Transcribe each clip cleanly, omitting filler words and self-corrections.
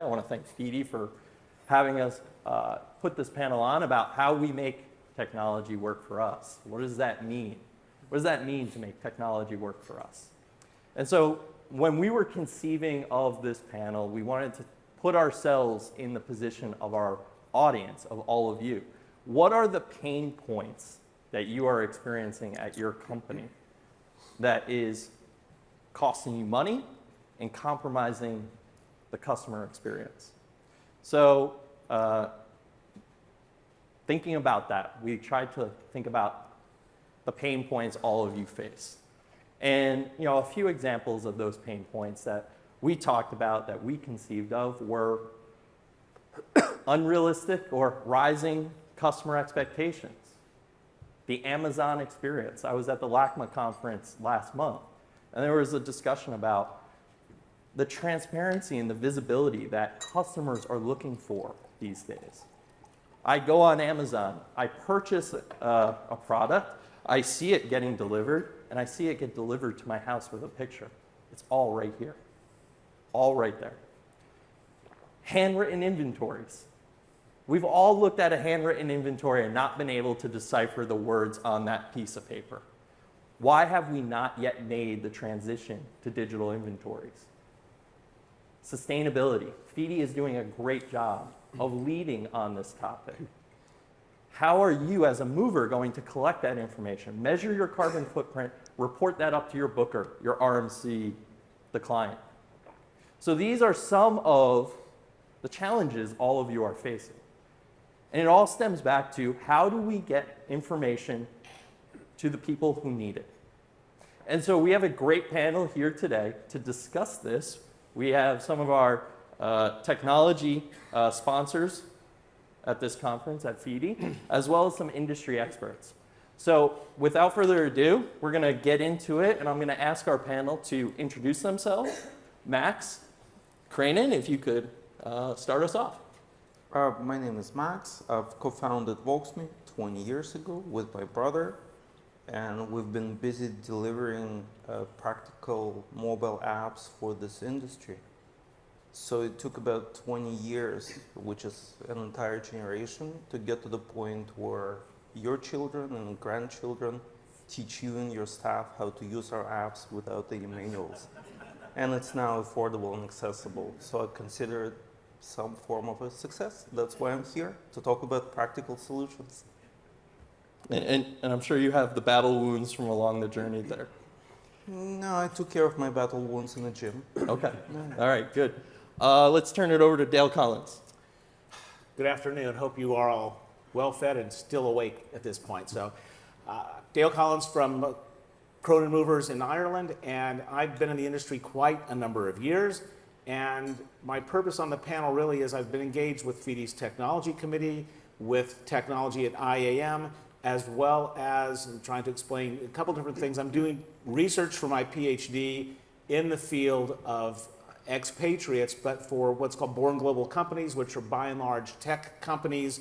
I want to thank FIDI for having us put this panel on about how we make technology work for us. What does that mean? What does that mean to make technology work for us? And so when we were conceiving of this panel, we wanted to put ourselves in the position of our audience, of all of you. What are the pain points that you are experiencing at your company that is costing you money and compromising the customer experience? So thinking about that, we tried to think about the pain points all of you face. And a few examples of those pain points that we talked about, that we conceived of, were unrealistic or rising customer expectations. The Amazon experience. I was at the LACMA conference last month, and there was a discussion about the transparency and the visibility that customers are looking for these days. I go on Amazon, I purchase a product, I see it getting delivered, and I see it get delivered to my house with a picture. It's all right here, all right there. Handwritten inventories. We've all looked at a handwritten inventory and not been able to decipher the words on that piece of paper. Why have we not yet made the transition to digital inventories? Sustainability. FIDI is doing a great job of leading on this topic. How are you as a mover going to collect that information? Measure your carbon footprint, report that up to your booker, your RMC, the client. So these are some of the challenges all of you are facing. And it all stems back to, how do we get information to the people who need it? And so we have a great panel here today to discuss this. We have some of our technology sponsors at this conference at FIDI, as well as some industry experts. So without further ado, we're going to get into it, and I'm going to ask our panel to introduce themselves. Max, Kreynin, if you could start us off. My name is Max. I've co-founded Voxme 20 years ago with my brother, and we've been busy delivering practical mobile apps for this industry. So it took about 20 years, which is an entire generation, to get to the point where your children and grandchildren teach you and your staff how to use our apps without the manuals. And it's now affordable and accessible. So I consider it some form of a success. That's why I'm here, to talk about practical solutions. And I'm sure you have the battle wounds from along the journey there. No, I took care of my battle wounds in the gym. Okay. All right, good. Let's turn it over to Dale Collins. Good afternoon. Hope you are all well fed and still awake at this point. So, Dale Collins from Cronin Movers in Ireland, and I've been in the industry quite a number of years. And my purpose on the panel really is I've been engaged with FIDI's technology committee, with technology at IAM, as well as I'm trying to explain a couple different things. I'm doing research for my PhD in the field of expatriates, but for what's called born global companies, which are by and large tech companies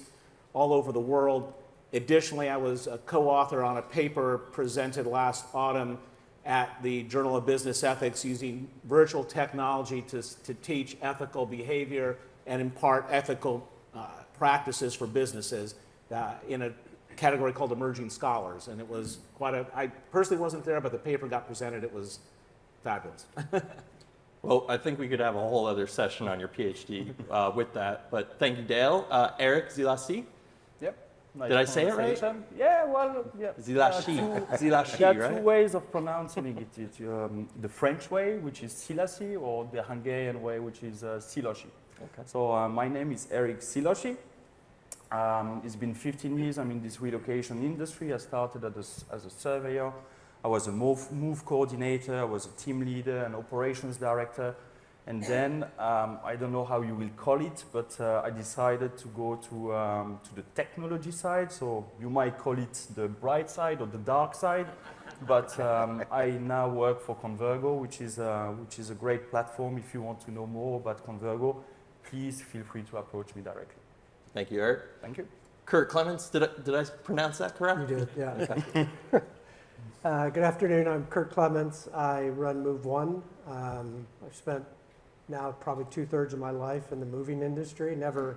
all over the world. Additionally, I was a co-author on a paper presented last autumn at the Journal of Business Ethics, using virtual technology to teach ethical behavior and impart ethical practices for businesses in a category called emerging scholars. And it was I personally wasn't there, but the paper got presented. It was fabulous. Well, I think we could have a whole other session on your PhD with that. But thank you, Dale. Eric Szilassy. Yep. Nice. Did I say it right? Yeah, well, yeah. Szilassy. Szilassy, There are right? two ways of pronouncing it. It's the French way, which is Szilassy, or the Hungarian way, which is Szilassy. Okay. So my name is Eric Szilassy. It's been 15 years I'm in this relocation industry. I started as a surveyor. I was a move coordinator, I was a team leader, an operations director, and then I don't know how you will call it, but I decided to go to the technology side. So you might call it the bright side or the dark side, but I now work for Convergo, which is a great platform. If you want to know more about Convergo, please feel free to approach me directly. Thank you, Eric. Thank you. Curt, Clements, did I pronounce that correct? You did, yeah. Good afternoon, I'm Curt Clements. I run MoveOne. I've spent now probably 2/3 of my life in the moving industry. Never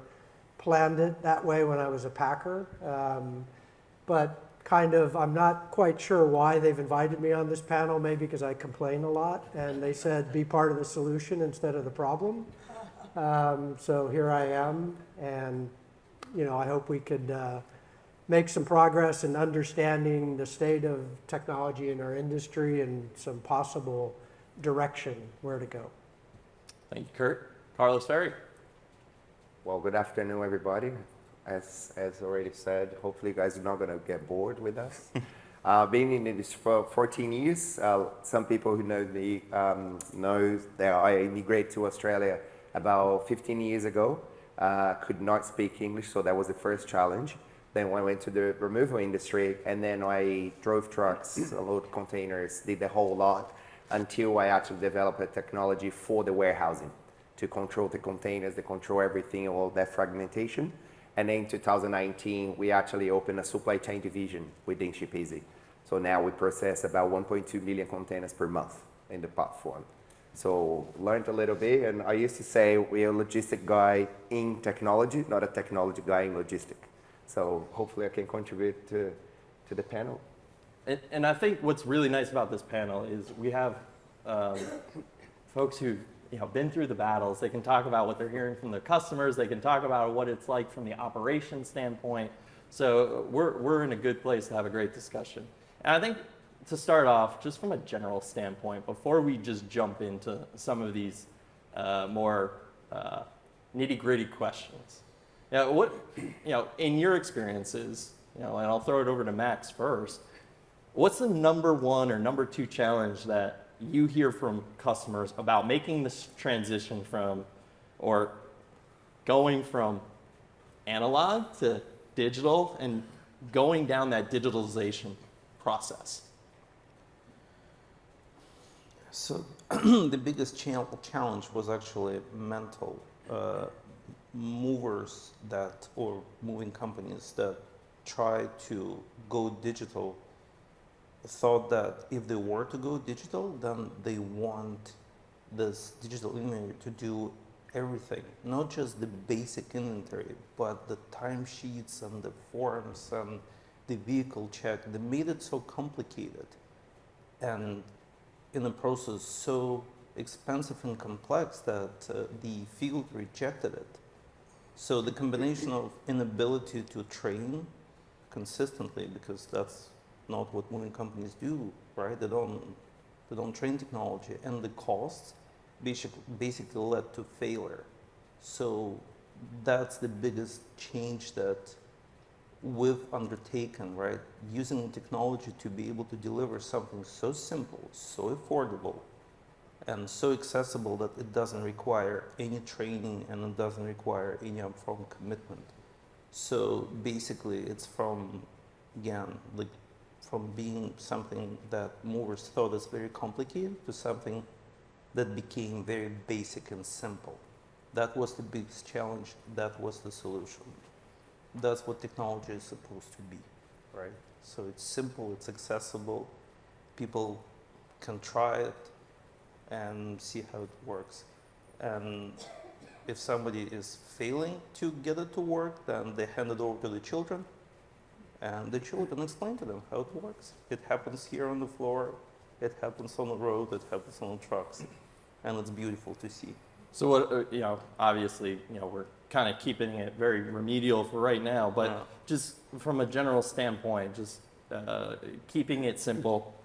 planned it that way when I was a packer. But kind of, I'm not quite sure why they've invited me on this panel, maybe because I complain a lot, and they said be part of the solution instead of the problem. So here I am, and I hope we could make some progress in understanding the state of technology in our industry and some possible direction where to go. Thank you, Curt. Carlos Ferri. Well, good afternoon, everybody. As already said, hopefully you guys are not going to get bored with us. Being in this for 14 years, some people who know me know that I immigrated to Australia about 15 years ago. Could not speak English, so that was the first challenge. Then I went to the removal industry, and then I drove trucks, load containers, did the whole lot, until I actually developed a technology for the warehousing to control the containers, to control everything, all that fragmentation. And then in 2019, we actually opened a supply chain division within Shipeezi. So now we process about 1.2 million containers per month in the platform. So learned a little bit, and I used to say we're a logistic guy in technology, not a technology guy in logistic. So hopefully I can contribute to the panel. And I think what's really nice about this panel is we have folks who've been through the battles. They can talk about what they're hearing from their customers. They can talk about what it's like from the operation standpoint. So we're in a good place to have a great discussion. And I think to start off, just from a general standpoint, before we just jump into some of these more nitty-gritty questions, in your experiences, and I'll throw it over to Max first. What's the number one or number two challenge that you hear from customers about making this transition from, or going from analog to digital and going down that digitalization process? So the biggest challenge was actually mental. Movers or moving companies that try to go digital thought that if they were to go digital, then they want this digital inventory to do everything, not just the basic inventory, but the timesheets and the forms and the vehicle check. They made it so complicated and in the process so expensive and complex that the field rejected it. So the combination of inability to train consistently, because that's not what moving companies do, right? They don't train technology, and the costs basically led to failure. So that's the biggest change that we've undertaken, right? Using technology to be able to deliver something so simple, so affordable, and so accessible that it doesn't require any training and it doesn't require any upfront commitment. So basically it's from being something that movers thought is very complicated to something that became very basic and simple. That was the biggest challenge. That was the solution. That's what technology is supposed to be, right? So it's simple, it's accessible. People can try it and see how it works. And if somebody is failing to get it to work, then they hand it over to the children, and the children explain to them how it works. It happens here on the floor, it happens on the road, it happens on the trucks, and it's beautiful to see. So what, obviously, we're kind of keeping it very remedial for right now, but just from a general standpoint, just keeping it simple.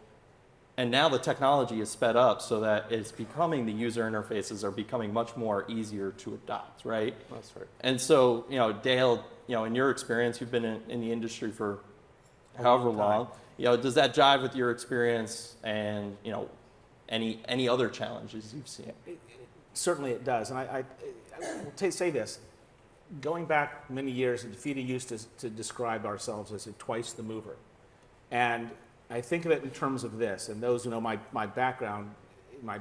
And now the technology is sped up so that it's becoming, the user interfaces are becoming much more easier to adopt, right? That's right. And so, Dale, in your experience, you've been in the industry for however long, does that jive with your experience and, any other challenges you've seen? Certainly it does. And I will say this. Going back many years, FIDI used to describe ourselves as twice the mover. And I think of it in terms of this, and those who know my background, my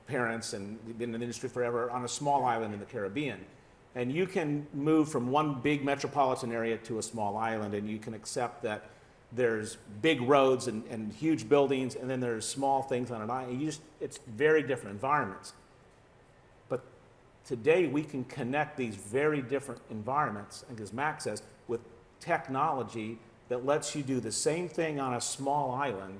parents and been in the industry forever, on a small island in the Caribbean. And you can move from one big metropolitan area to a small island, and you can accept that there's big roads and huge buildings, and then there's small things on an island. It's very different environments. But Today, we can connect these very different environments, and as Max says, with technology that lets you do the same thing on a small island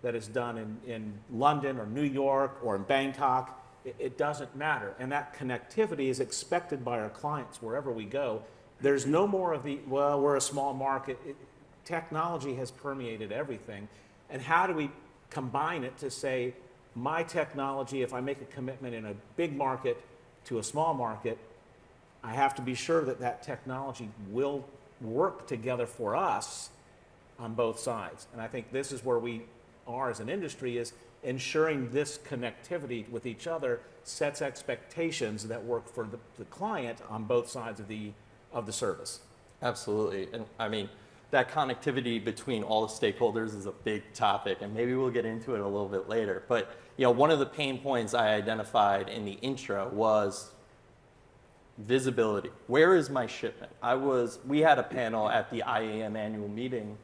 that is done in London or New York or in Bangkok. It doesn't matter. And that connectivity is expected by our clients wherever we go. There's no more of the, well, we're a small market. Technology has permeated everything. And how do we combine it to say, my technology, if I make a commitment in a big market to a small market, I have to be sure that that technology will work together for us on both sides. And I think this is where we are as an industry, is ensuring this connectivity with each other sets expectations that work for the client on both sides of the service. Absolutely. And I mean, that connectivity between all the stakeholders is a big topic, and maybe we'll get into it a little bit later. But one of the pain points I identified in the intro was visibility. Where is my shipment? We had a panel at the IAM annual meeting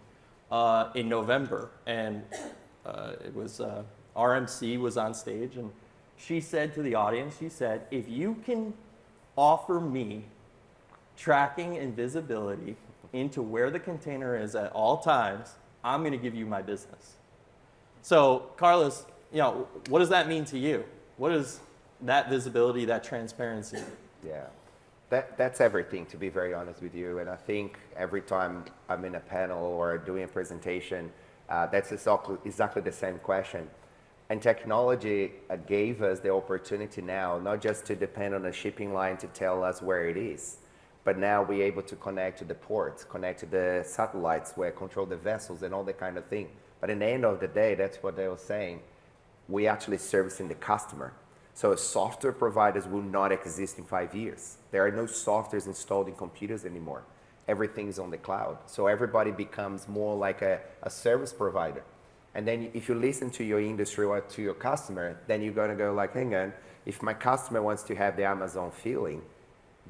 in November, and it was RMC was on stage, and she said to the audience, she said, if you can offer me tracking and visibility into where the container is at all times, I'm going to give you my business. So, Carlos, what does that mean to you? What is that visibility, that transparency? Yeah, that's everything, to be very honest with you. And I think every time I'm in a panel or doing a presentation, that's exactly the same question. And technology gave us the opportunity now, not just to depend on a shipping line to tell us where it is, but now we're able to connect to the ports, connect to the satellites where control the vessels and all that kind of thing. But in the end of the day, that's what they were saying, we actually servicing the customer. So software providers will not exist in 5 years. There are no softwares installed in computers anymore. Everything's on the cloud. So everybody becomes more like a service provider. And then if you listen to your industry or to your customer, then you're going to go like, hang on, if my customer wants to have the Amazon feeling,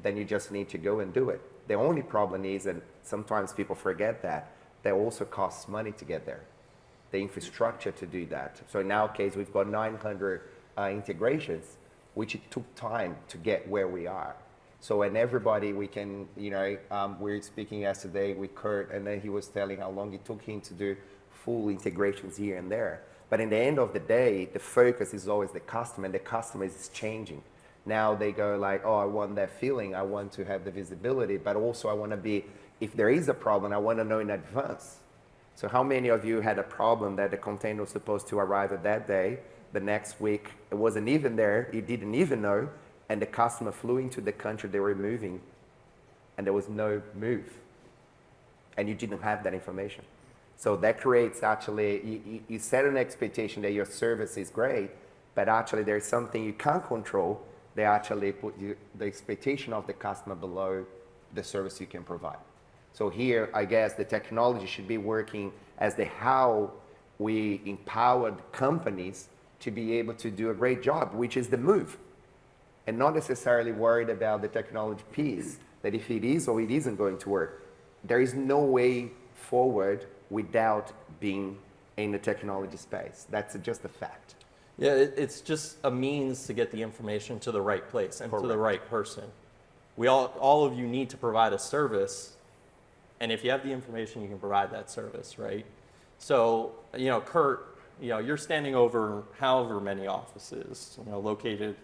then you just need to go and do it. The only problem is, and sometimes people forget that also costs money to get there, the infrastructure to do that. So in our case, we've got 900 integrations, which it took time to get where we are. So and everybody, we can, we were speaking yesterday with Curt, and then he was telling how long it took him to do full integrations here and there. But in the end of the day, the focus is always the customer, and the customer is changing. Now they go like, oh, I want that feeling, I want to have the visibility, but also I want to be, if there is a problem, I want to know in advance. So how many of you had a problem that the container was supposed to arrive at that day, the next week it wasn't even there, you didn't even know, and the customer flew into the country they were moving, and there was no move, and you didn't have that information. So that creates actually, you set an expectation that your service is great, but actually there's something you can't control. They actually put the expectation of the customer below the service you can provide. So here, I guess the technology should be working as how we empower companies to be able to do a great job, which is the move. And not necessarily worried about the technology piece, that if it is or it isn't going to work. There is no way forward without being in the technology space. That's just a fact. Yeah, it's just a means to get the information to the right place and to the right person. All of you need to provide a service, and if you have the information, you can provide that service, right? So, Curt, you're standing over however many offices, located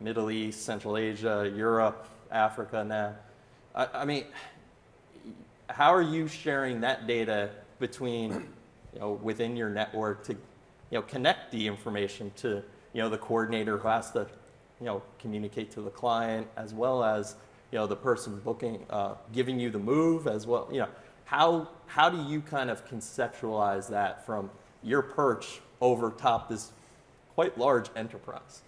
Middle East, Central Asia, Europe, Africa now. I mean, how are you sharing that data between, within your network to connect the information to, the coordinator who has to, communicate to the client, as well as, the person booking, giving you the move as well. How do you kind of conceptualize that from your perch over top this quite large enterprise?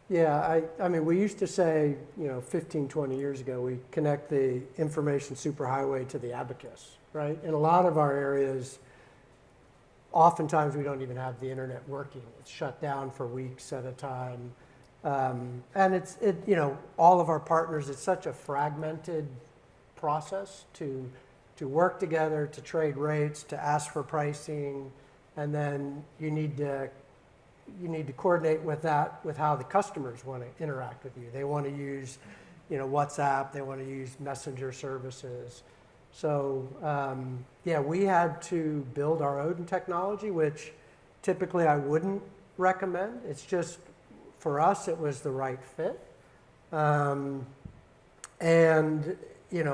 Yeah, I mean, we used to say, 15, 20 years ago, we connect the information superhighway to the abacus, right? In a lot of our areas, oftentimes we don't even have the internet working. It's shut down for weeks at a time. And all of our partners, it's such a fragmented process to work together, to trade rates, to ask for pricing, and then you need to you need to coordinate with that, with how the customers want to interact with you. They want to use, WhatsApp, they want to use messenger services. So, yeah, we had to build our own technology, which typically I wouldn't recommend. It's just, for us, it was the right fit. And,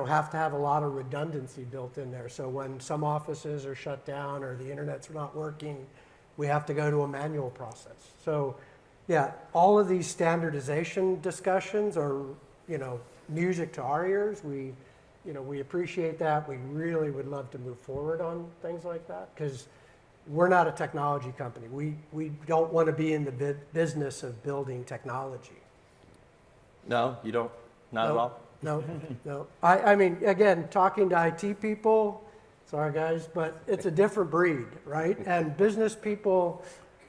have to have a lot of redundancy built in there. So when some offices are shut down or the internet's not working, we have to go to a manual process. So, yeah, all of these standardization discussions are, music to our ears. We appreciate that. We really would love to move forward on things like that because we're not a technology company. We don't want to be in the business of building technology. No, you don't? Not at all? No. I mean, again, talking to IT people, sorry guys, but it's a different breed, right? And business people,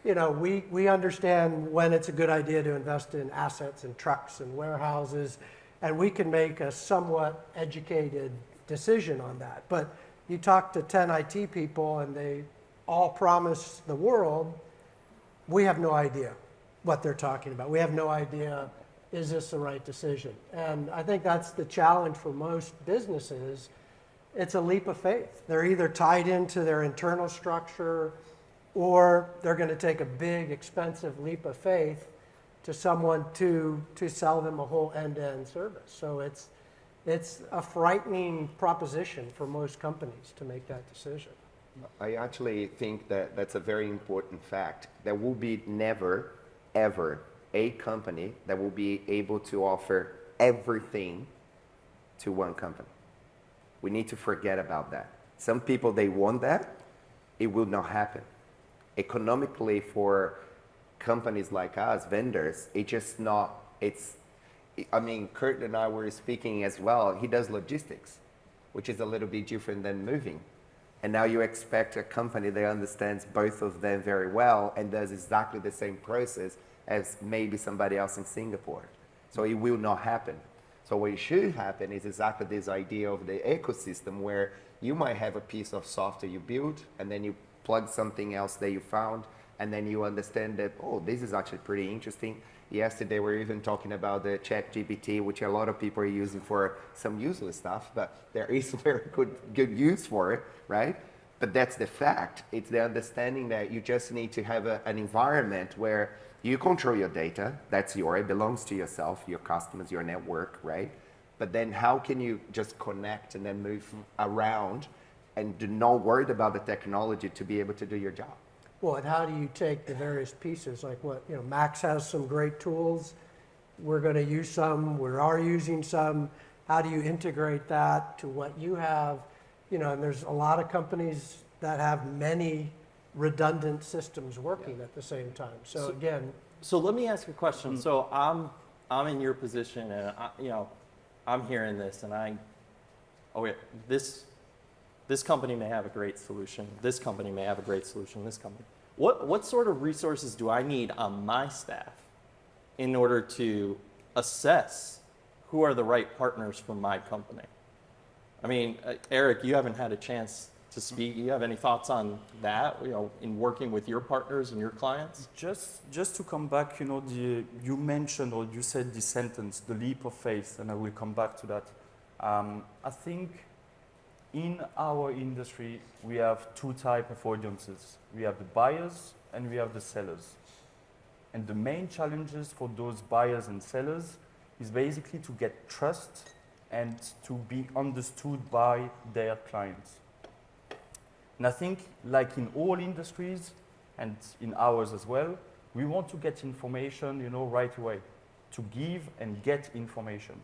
we understand when it's a good idea to invest in assets and trucks and warehouses, and we can make a somewhat educated decision on that. But you talk to 10 IT people and they all promise the world, we have no idea what they're talking about. We have no idea, is this the right decision? And I think that's the challenge for most businesses. It's a leap of faith. They're either tied into their internal structure or they're going to take a big, expensive leap of faith to someone to sell them a whole end-to-end service. So it's a frightening proposition for most companies to make that decision. I actually think that that's a very important fact. There will be never, ever a company that will be able to offer everything to one company. We need to forget about that. Some people, they want that. It will not happen. Economically, for companies like us, vendors, Curt and I were speaking as well. He does logistics, which is a little bit different than moving. And now you expect a company that understands both of them very well and does exactly the same process as maybe somebody else in Singapore. So it will not happen. So what should happen is exactly this idea of the ecosystem where you might have a piece of software you build and then you plug something else that you found and then you understand that, oh, this is actually pretty interesting. Yesterday we were even talking about the ChatGPT, which a lot of people are using for some useless stuff, but there is very good use for it, right? But that's the fact. It's the understanding that you just need to have an environment where you control your data. That's yours. It belongs to yourself, your customers, your network, right? But then how can you just connect and then move around and do not worry about the technology to be able to do your job? Well, and how do you take the various pieces? Like Max has some great tools. We're going to use some. We are using some. How do you integrate that to what you have? And there's a lot of companies that have many redundant systems working at the same time. So again, So let me ask you a question. So I'm in your position, and I'm hearing this, and this company may have a great solution. This company may have a great solution. This company. What sort of resources do I need on my staff in order to assess who are the right partners for my company? I mean, Eric, you haven't had a chance to speak. Do you have any thoughts on that, in working with your partners and your clients? Just to come back, you mentioned or you said this sentence, the leap of faith, and I will come back to that. I think in our industry, we have two types of audiences. We have the buyers and we have the sellers. And the main challenges for those buyers and sellers is basically to get trust and to be understood by their clients. And I think, like in all industries, and in ours as well, we want to get information, right away, to give and get information.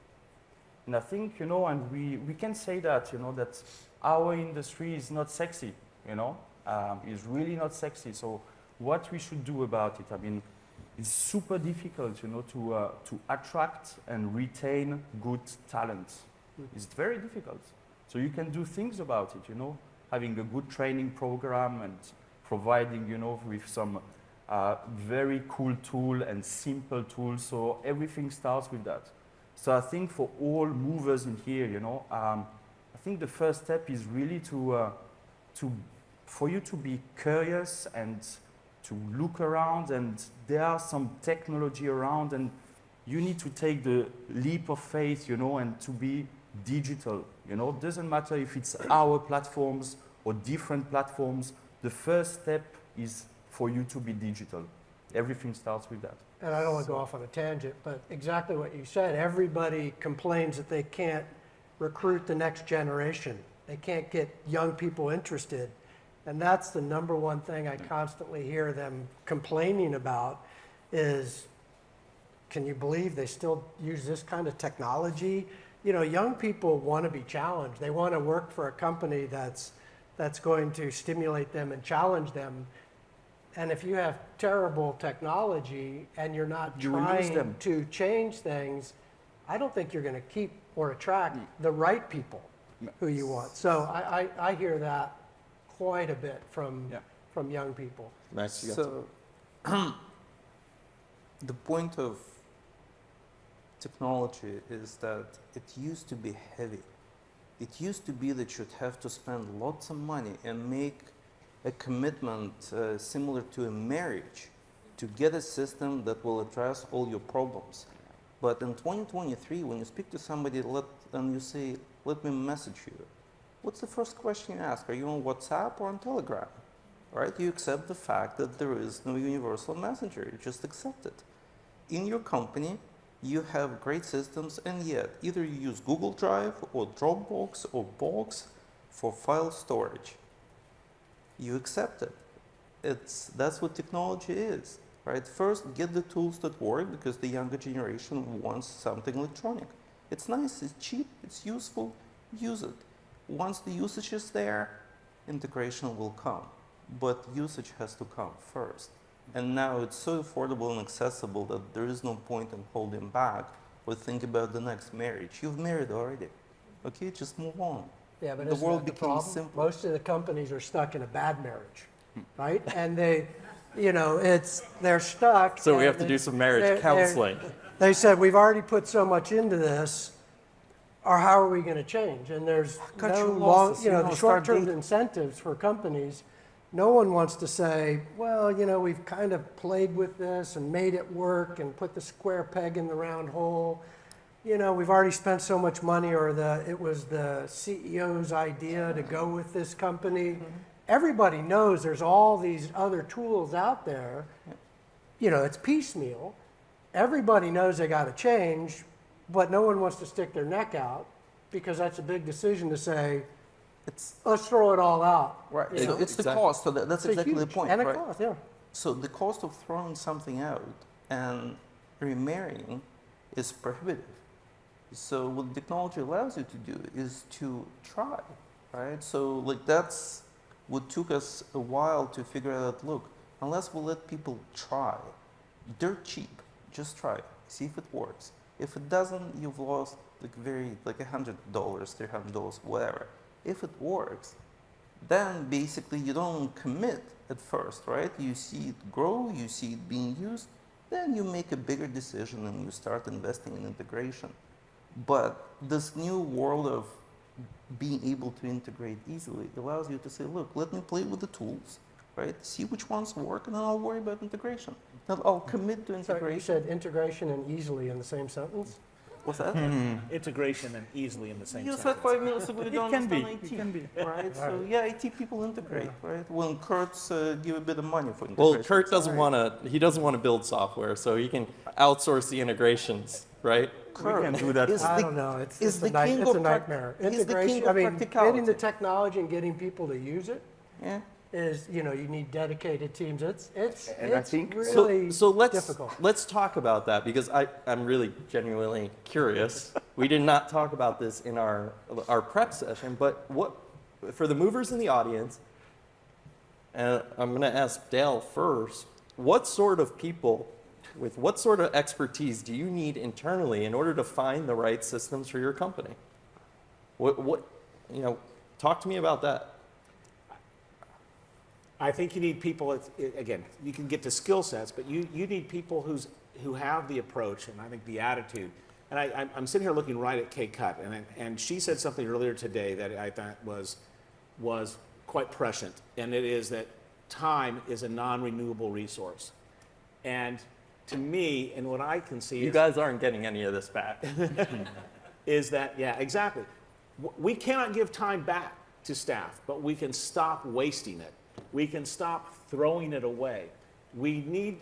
And I think, and we can say that, that our industry is not sexy, is really not sexy. So what we should do about it, I mean, it's super difficult, to attract and retain good talent. It's very difficult. So you can do things about it, having a good training program and providing, with some very cool tool and simple tools. So everything starts with that. So I think for all movers in here, I think the first step is really for you to be curious and look around, and there are some technology around, and you need to take the leap of faith, and to be digital. It doesn't matter if it's our platforms or different platforms. The first step is for you to be digital. Everything starts with that. And I don't want to go off on a tangent, but exactly what you said. Everybody complains that they can't recruit the next generation. They can't get young people interested. And that's the number one thing I constantly hear them complaining about is, can you believe they still use this kind of technology? Young people want to be challenged. They want to work for a company that's going to stimulate them and challenge them. And if you have terrible technology and you're not You will lose trying them. to change things, I don't think you're going to keep or attract the right people who you want. So I hear that quite a bit from young people. Max, you got So, the point of technology is that it used to be heavy. It used to be that you'd have to spend lots of money and make a commitment similar to a marriage to get a system that will address all your problems. But in 2023, when you speak to somebody and you say, let me message you, what's the first question you ask? Are you on WhatsApp or on Telegram? Right? You accept the fact that there is no universal messenger. You just accept it. In your company, you have great systems, and yet either you use Google Drive or Dropbox or Box for file storage. You accept it. That's what technology is, right? First, get the tools that work, because the younger generation wants something electronic. It's nice, it's cheap, it's useful, use it. Once the usage is there, integration will come. But usage has to come first. And now it's so affordable and accessible that there is no point in holding back or think about the next marriage. You've married already. Okay, just move on. Yeah, but The isn't world that the became problem? simple. Most of the companies are stuck in a bad marriage, right? And they're stuck. So we and have to do some marriage they're- counseling. They said, we've already put so much into this, or how are we going to change? And there's Cut no your long, losses, the start short-term dating. incentives for companies. No one wants to say, well, we've kind of played with this and made it work and put the square peg in the round hole. We've already spent so much money, or it was the CEO's idea to go with this company. Everybody knows there's all these other tools out there. It's piecemeal. Everybody knows they got to change, but no one wants to stick their neck out, because that's a big decision to say, let's throw it all out. Right. You So know? it's the Exactly. cost. So that's It's exactly the huge. point, And a right? cost, yeah. So the cost of throwing something out and remarrying is prohibitive. So what technology allows you to do is to try, right? So that's what took us a while to figure out. Look, unless we let people try, dirt cheap, just try, see if it works. If it doesn't, you've lost $100, $300, whatever. If it works, then basically you don't commit at first, right? You see it grow, you see it being used, then you make a bigger decision and you start investing in integration. But this new world of being able to integrate easily allows you to say, look, let me play with the tools, right? See which ones work, and then I'll worry about integration. Then I'll commit to So you integration. said integration and easily in the same sentence? What's that? Integration and easily in the same You sentence. said 5 minutes ago you don't can be. understand IT. It can be. Right? So yeah, IT people integrate, right? When Kurt's give a bit of money for integration. Well, Curt doesn't want to. He doesn't want to build software, so he can outsource the integrations, right? Kurt can do that. is I the- don't know. It's is a the king it's of a nightmare. he's the king Integration. of I mean, practicality. getting the technology and getting people to use it Yeah. is, you need dedicated teams. It's And I think- really So let's difficult. let's talk about that, because I'm really genuinely curious. We did not talk about this in our prep session, but what for the movers in the audience, and I'm going to ask Dale first. What sort of people, with what sort of expertise do you need internally in order to find the right systems for your company? What talk to me about that. I think you need people, again, you can get to skill sets, but you need people who have the approach and I think the attitude. And I'm sitting here looking right at Kay Cutt, and she said something earlier today that I thought was quite prescient, and it is that time is a non-renewable resource. And to me, and what I can see You is, guys aren't getting any of this back. is that, yeah, exactly. We cannot give time back to staff, but we can stop wasting it. We can stop throwing it away. We need,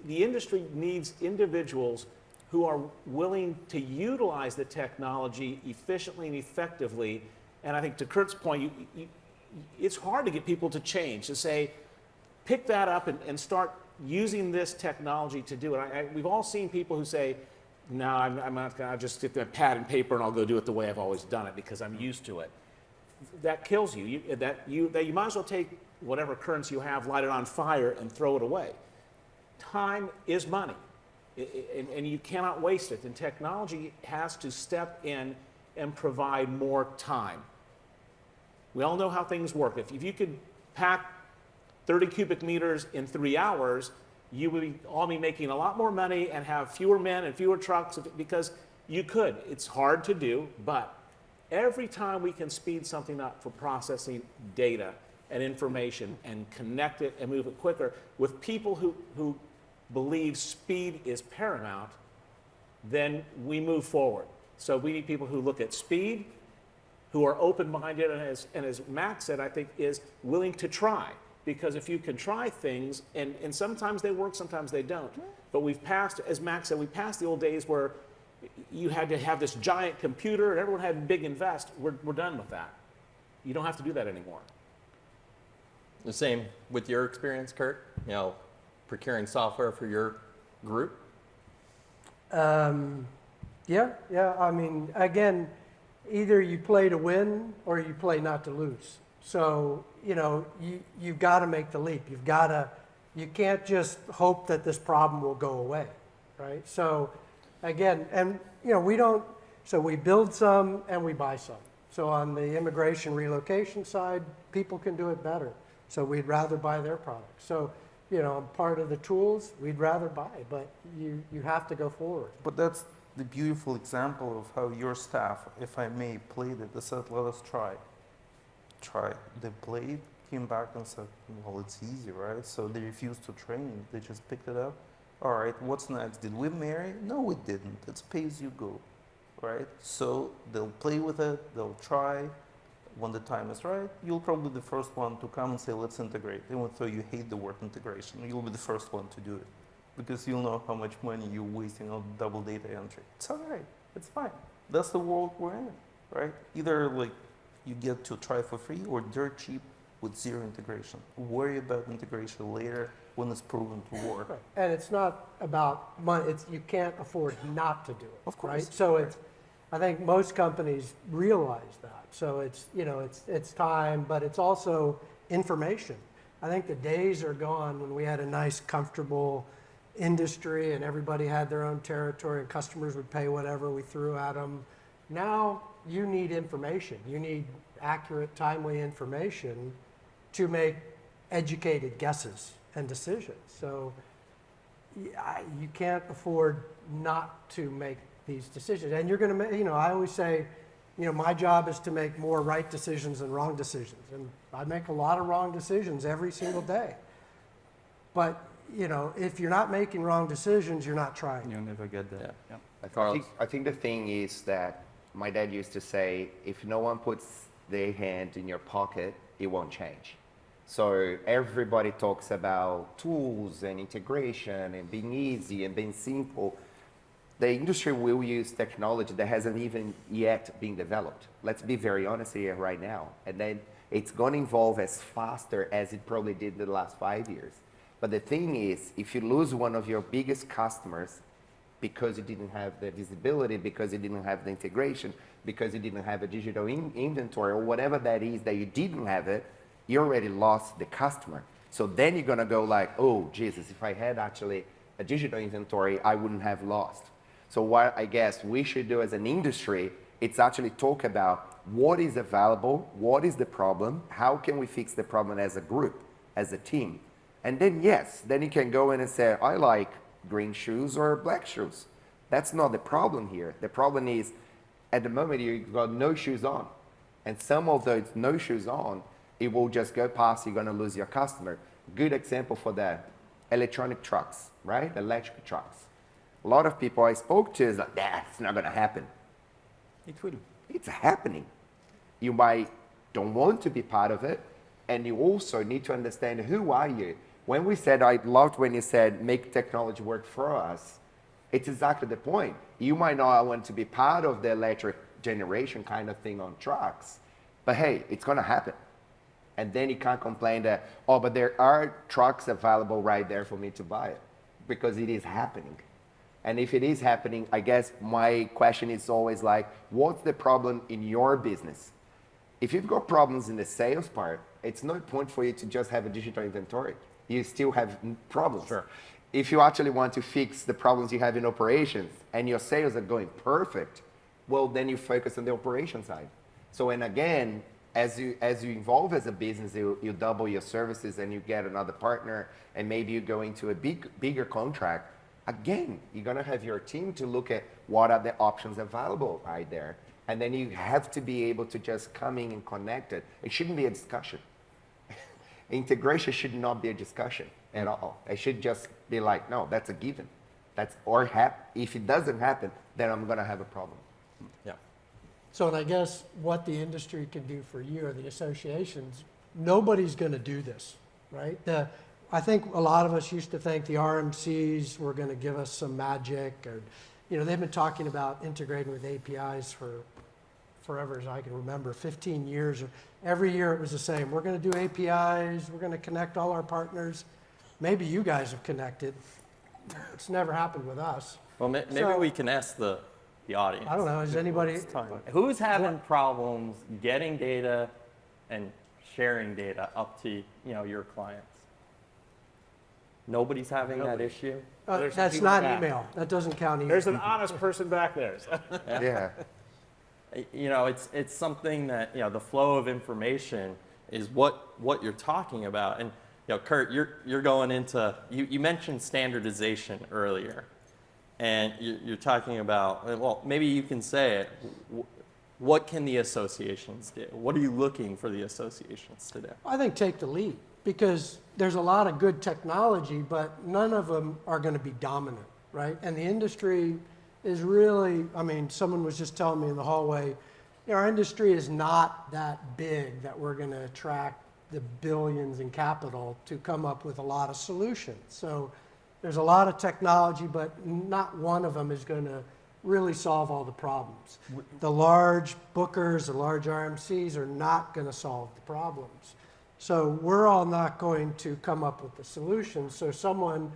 the industry needs individuals who are willing to utilize the technology efficiently and effectively. And I think to Curt's point, it's hard to get people to change, to say, pick that up and start using this technology to do it. We've all seen people who say, no, I'm not gonna, I'll just get the pad and paper and I'll go do it the way I've always done it because I'm used to it. That kills you. You might as well take whatever currency you have, light it on fire, and throw it away. Time is money, and you cannot waste it. And technology has to step in and provide more time. We all know how things work. If you could pack 30 cubic meters in 3 hours, you would all be making a lot more money and have fewer men and fewer trucks because you could. It's hard to do, but every time we can speed something up for processing data and information and connect it and move it quicker with people who believe speed is paramount, then we move forward. So we need people who look at speed, who are open-minded, and as Max said, I think, is willing to try. Because if you can try things, and sometimes they work, sometimes they don't. But we've passed, as Max said, we passed the old days where you had to have this giant computer and everyone had to big invest. We're done with that. You don't have to do that anymore. The same with your experience, Curt? You know, procuring software for your group? Yeah. I mean, again, either you play to win or you play not to lose. So, you know, you've got to make the leap. You can't just hope that this problem will go away, right? So, again, and, you know, we build some and we buy some. So on the immigration relocation side, people can do it better. So we'd rather buy their products. So, you know, part of the tools, we'd rather buy, but you have to go forward. But that's the beautiful example of how your staff, if I may, played it. They said, let us try. They played, came back and said, well, it's easy, right? So they refused to train. They just picked it up. All right, what's next? Did we marry? No, we didn't. It's pay as you go, right? So they'll play with it. They'll try. When the time is right, you'll probably be the first one to come and say, let's integrate. Even though you hate the word integration, you'll be the first one to do it because you'll know how much money you're wasting on double data entry. It's all right. It's fine. That's the world we're in, right? Either like you get to try for free or dirt cheap with zero integration. Worry about integration later when it's proven to work. Right. And it's not about money. You can't afford not to do it. Of course. Right? So I think most companies realize that. So it's time, but it's also information. I think the days are gone when we had a nice, comfortable industry and everybody had their own territory and customers would pay whatever we threw at them. Now you need information. You need accurate, timely information to make educated guesses and decisions. So you can't afford not to make these decisions. And you're going to make, I always say, my job is to make more right decisions than wrong decisions. And I make a lot of wrong decisions every single day. But, if you're not making wrong decisions, you're not trying. You'll never get there. Yeah. Yeah. I think the thing is that my dad used to say, if no one puts their hand in your pocket, it won't change. So everybody talks about tools and integration and being easy and being simple. The industry will use technology that hasn't even yet been developed. Let's be very honest here right now. And then it's going to evolve as faster as it probably did the last 5 years. But the thing is, if you lose one of your biggest customers because you didn't have the visibility, because you didn't have the integration, because you didn't have a digital inventory or whatever that is that you didn't have it, you already lost the customer. So then you're going to go like, oh, Jesus, if I had actually a digital inventory, I wouldn't have lost. So what I guess we should do as an industry, it's actually talk about what is available, what is the problem, how can we fix the problem as a group, as a team. And then yes, then you can go in and say, I like green shoes or black shoes. That's not the problem here. The problem is at the moment you've got no shoes on. And some of those no shoes on it will just go past, you're gonna lose your customer. Good example for that, electronic trucks, right? Electric trucks. A lot of people I spoke to is like, it's not gonna happen. It will. It's happening. You might don't want to be part of it, and you also need to understand who are you. When we said, I loved when you said, make technology work for us, it's exactly the point. You might not want to be part of the electric generation kind of thing on trucks, but hey, it's gonna happen. And then you can't complain that, oh, but there are trucks available right there for me to buy it, because it is happening. And if it is happening, I guess my question is always like, what's the problem in your business? If you've got problems in the sales part, it's no point for you to just have a digital inventory. You still have problems. Sure. If you actually want to fix the problems you have in operations and your sales are going perfect, well, then you focus on the operation side. So, and again, as you evolve as a business, you double your services and you get another partner, and maybe you go into a bigger contract. Again, you're gonna have your team to look at what are the options available right there. And then you have to be able to just come in and connect it. It shouldn't be a discussion. Integration should not be a discussion at all. It should just be like, no, that's a given. If it doesn't happen, then I'm gonna have a problem. Yeah. So, and I guess what the industry can do for you or the associations, nobody's going to do this, right? I think a lot of us used to think the RMCs were going to give us some magic, or, they've been talking about integrating with APIs for forever as I can remember, 15 years. Every year it was the same. We're going to do APIs. We're going to connect all our partners. Maybe you guys have connected. It's never happened with us. Well, maybe So- we can ask the audience. I don't know. Is anybody? Who's having problems getting data and sharing data up to your clients? Nobody's having that issue? There's some That's people not back. email. That doesn't count either. There's an honest person back there. Yeah. It's something that, the flow of information is what you're talking about. And, Curt, you're going into, you mentioned standardization earlier. And you're talking about, well, maybe you can say it. What can the associations do? What are you looking for the associations to do? I think take the lead, because there's a lot of good technology, but none of them are going to be dominant, right? And the industry is really, someone was just telling me in the hallway, our industry is not that big that we're going to attract the billions in capital to come up with a lot of solutions. So there's a lot of technology, but not one of them is going to really solve all the problems. The large bookers, the large RMCs are not going to solve the problems. So we're all not going to come up with the solutions. So someone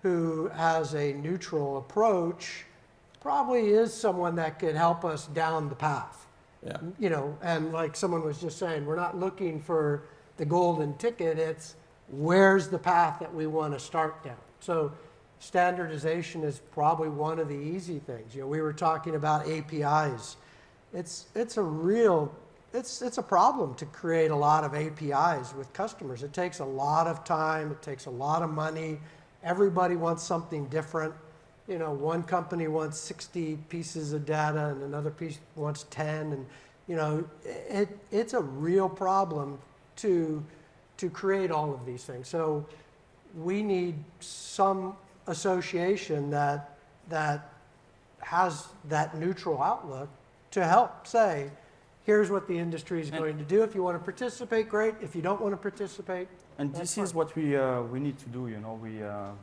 who has a neutral approach probably is someone that could help us down the path. Yeah. And like someone was just saying, we're not looking for the golden ticket. It's where's the path that we want to start down. So standardization is probably one of the easy things. We were talking about APIs. It's a problem to create a lot of APIs with customers. It takes a lot of time. It takes a lot of money. Everybody wants something different. One company wants 60 pieces of data and another piece wants 10. And, it's a real problem to create all of these things. So we need some association that has that neutral outlook to help say, here's what the industry is going to do. If you want to participate, great. If you don't want to participate, And that's this fine. is what we need to do.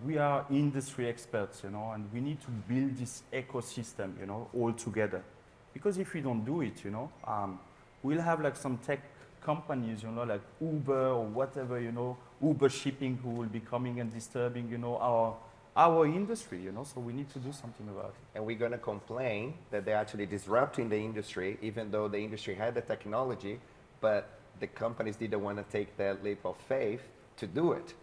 We are industry experts, and we need to build this ecosystem, all together. Because if we don't do it, we'll have like some tech companies, like Uber or whatever, Uber shipping, who will be coming and disturbing, our industry, So we need to do something about it. And we're going to complain that they're actually disrupting the industry, even though the industry had the technology, but the companies didn't want to take that leap of faith to do it.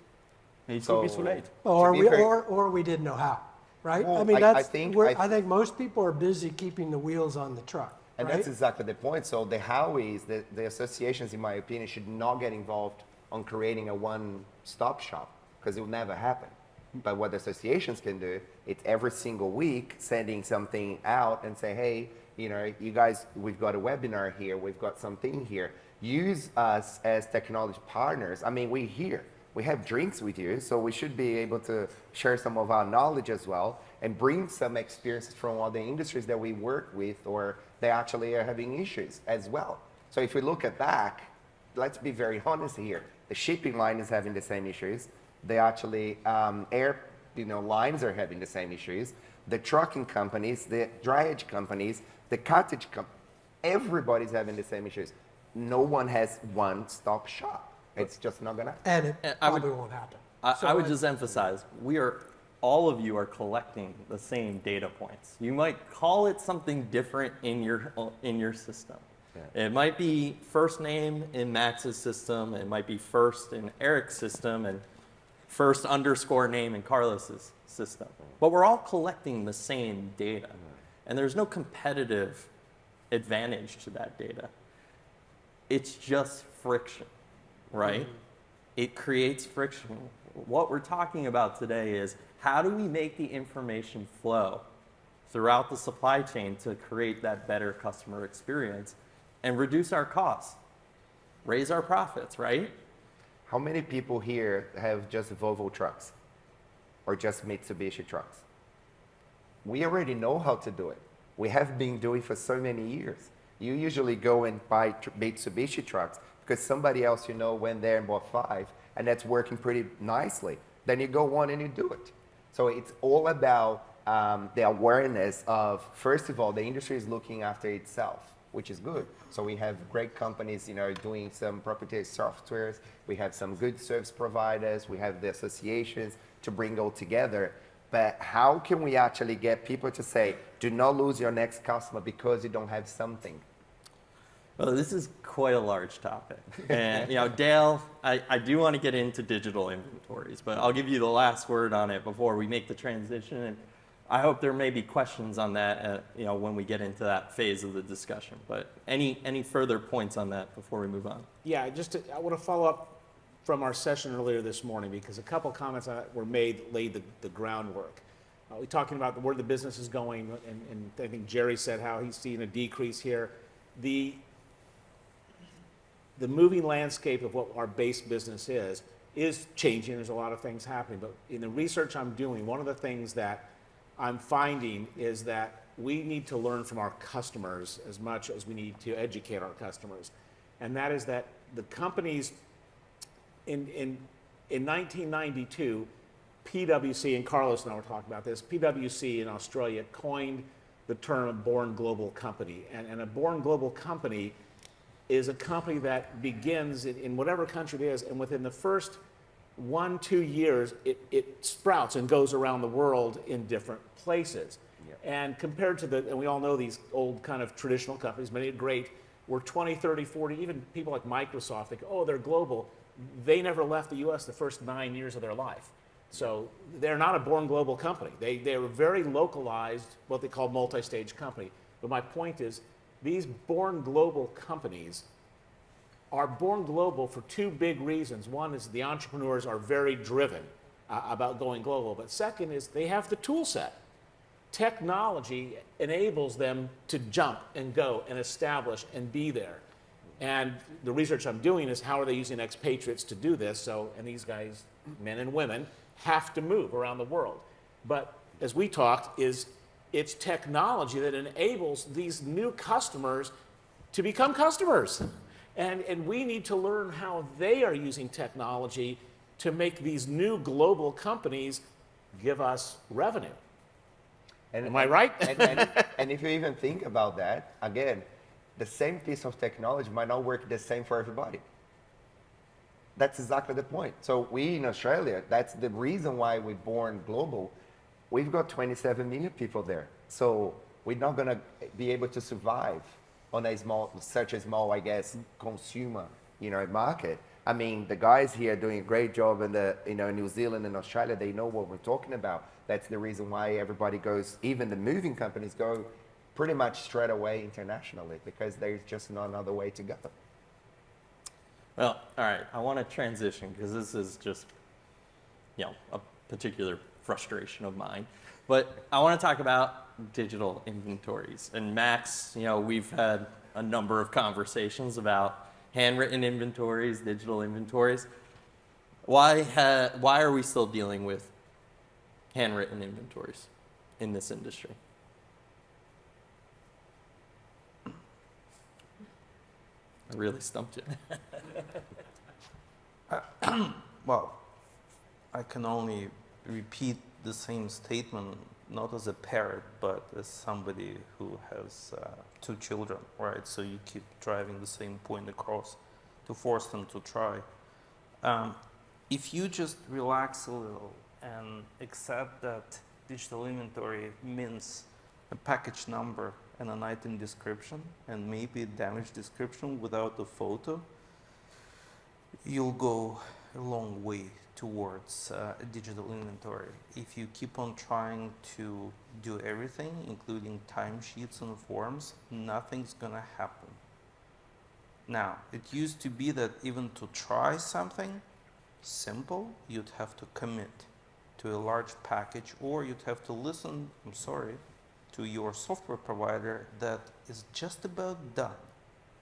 It So- will be too late. Or To be fair- or we didn't know how, right? Well, I mean, I that's, think- I think most people are busy keeping the wheels on the truck, And right? that's exactly the point. So the how is that the associations, in my opinion, should not get involved on creating a one-stop shop, because it will never happen. But what the associations can do, it's every single week sending something out and say, hey, you guys, we've got a webinar here, we've got something here. use us as technology partners. I mean, we're here. We have drinks with you, so we should be able to share some of our knowledge as well and bring some experiences from other industries that we work with or they actually are having issues as well. So if we look at that, let's be very honest here. The shipping line is having the same issues. They actually, air lines are having the same issues. The trucking companies, the dryage companies, the cottage companies, everybody's having the same issues. No one has one-stop shop. It's just not gonna happen. And it I would- probably won't happen. I would just emphasize, all of you are collecting the same data points. You might call it something different in your system. Yeah. It might be first name in Max's system, it might be first in Eric's system, and first _ name in Carlos's system. But we're all collecting the same data, and there's no competitive advantage to that data. It's just friction, right? It creates friction. What we're talking about today is how do we make the information flow throughout the supply chain to create that better customer experience and reduce our costs, raise our profits, right? How many people here have just Volvo trucks or just Mitsubishi trucks? We already know how to do it. We have been doing for so many years. You usually go and buy Mitsubishi trucks because somebody else went there and bought 5, and that's working pretty nicely. Then you go on and you do it. So it's all about the awareness of, first of all, the industry is looking after itself, which is good. So we have great companies, doing some proprietary softwares. We have some good service providers. We have the associations to bring all together. But how can we actually get people to say, do not lose your next customer because you don't have something? Well, this is quite a large topic. And, Dale, I do want to get into digital inventories, but I'll give you the last word on it before we make the transition. And I hope there may be questions on that, when we get into that phase of the discussion. But any further points on that before we move on? Yeah, I want to follow up from our session earlier this morning because a couple comments were made, laid the groundwork. We're talking about where the business is going, and I think Jerry said how he's seeing a decrease here. The moving landscape of what our base business is changing. There's a lot of things happening, but in the research I'm doing, one of the things that I'm finding is that we need to learn from our customers as much as we need to educate our customers. And that is that the companies in 1992, PwC, and Carlos and I were talking about this, PwC in Australia coined the term born global company. And a born global company is a company that begins in whatever country it is, and within the first 1-2 years, it sprouts and goes around the world in different places. Yep. And compared to and we all know these old kind of traditional companies, many are great, were 20, 30, 40, even people like Microsoft, they go, oh, they're global. They never left the US the first 9 years of their life. So they're not a born global company. They're a very localized, what they call multi-stage company. But my point is, these born global companies are born global for 2 big reasons. One is the entrepreneurs are very driven about going global. But second is they have the tool set. Technology enables them to jump and go and establish and be there. And the research I'm doing is how are they using expatriates to do this? And these guys, men and women, have to move around the world. But as we talked, it's technology that enables these new customers to become customers. And we need to learn how they are using technology to make these new global companies give us revenue. Am I right? And if you even think about that, again, the same piece of technology might not work the same for everybody. That's exactly the point. So we in Australia, that's the reason why we're born global. We've got 27 million people there. So we're not going to be able to survive on such a small, I guess, consumer, market. I mean, the guys here are doing a great job in New Zealand and Australia. They know what we're talking about. That's the reason why everybody goes, even the moving companies go pretty much straight away internationally because there's just not another way to go. Well, all right, I want to transition because this is just, a particular frustration of mine. But I want to talk about digital inventories. And Max, we've had a number of conversations about, handwritten inventories, digital inventories. Why are we still dealing with handwritten inventories in this industry? I really stumped you. Well, I can only repeat the same statement, not as a parent, but as somebody who has 2 children, right? So you keep driving the same point across to force them to try. If you just relax a little and accept that digital inventory means a package number and an item description and maybe a damage description without a photo, you'll go a long way towards a digital inventory. If you keep on trying to do everything, including timesheets and forms, nothing's gonna happen. Now, it used to be that even to try something simple, you'd have to commit to a large package, or you'd have to listen, I'm sorry, to your software provider that is just about done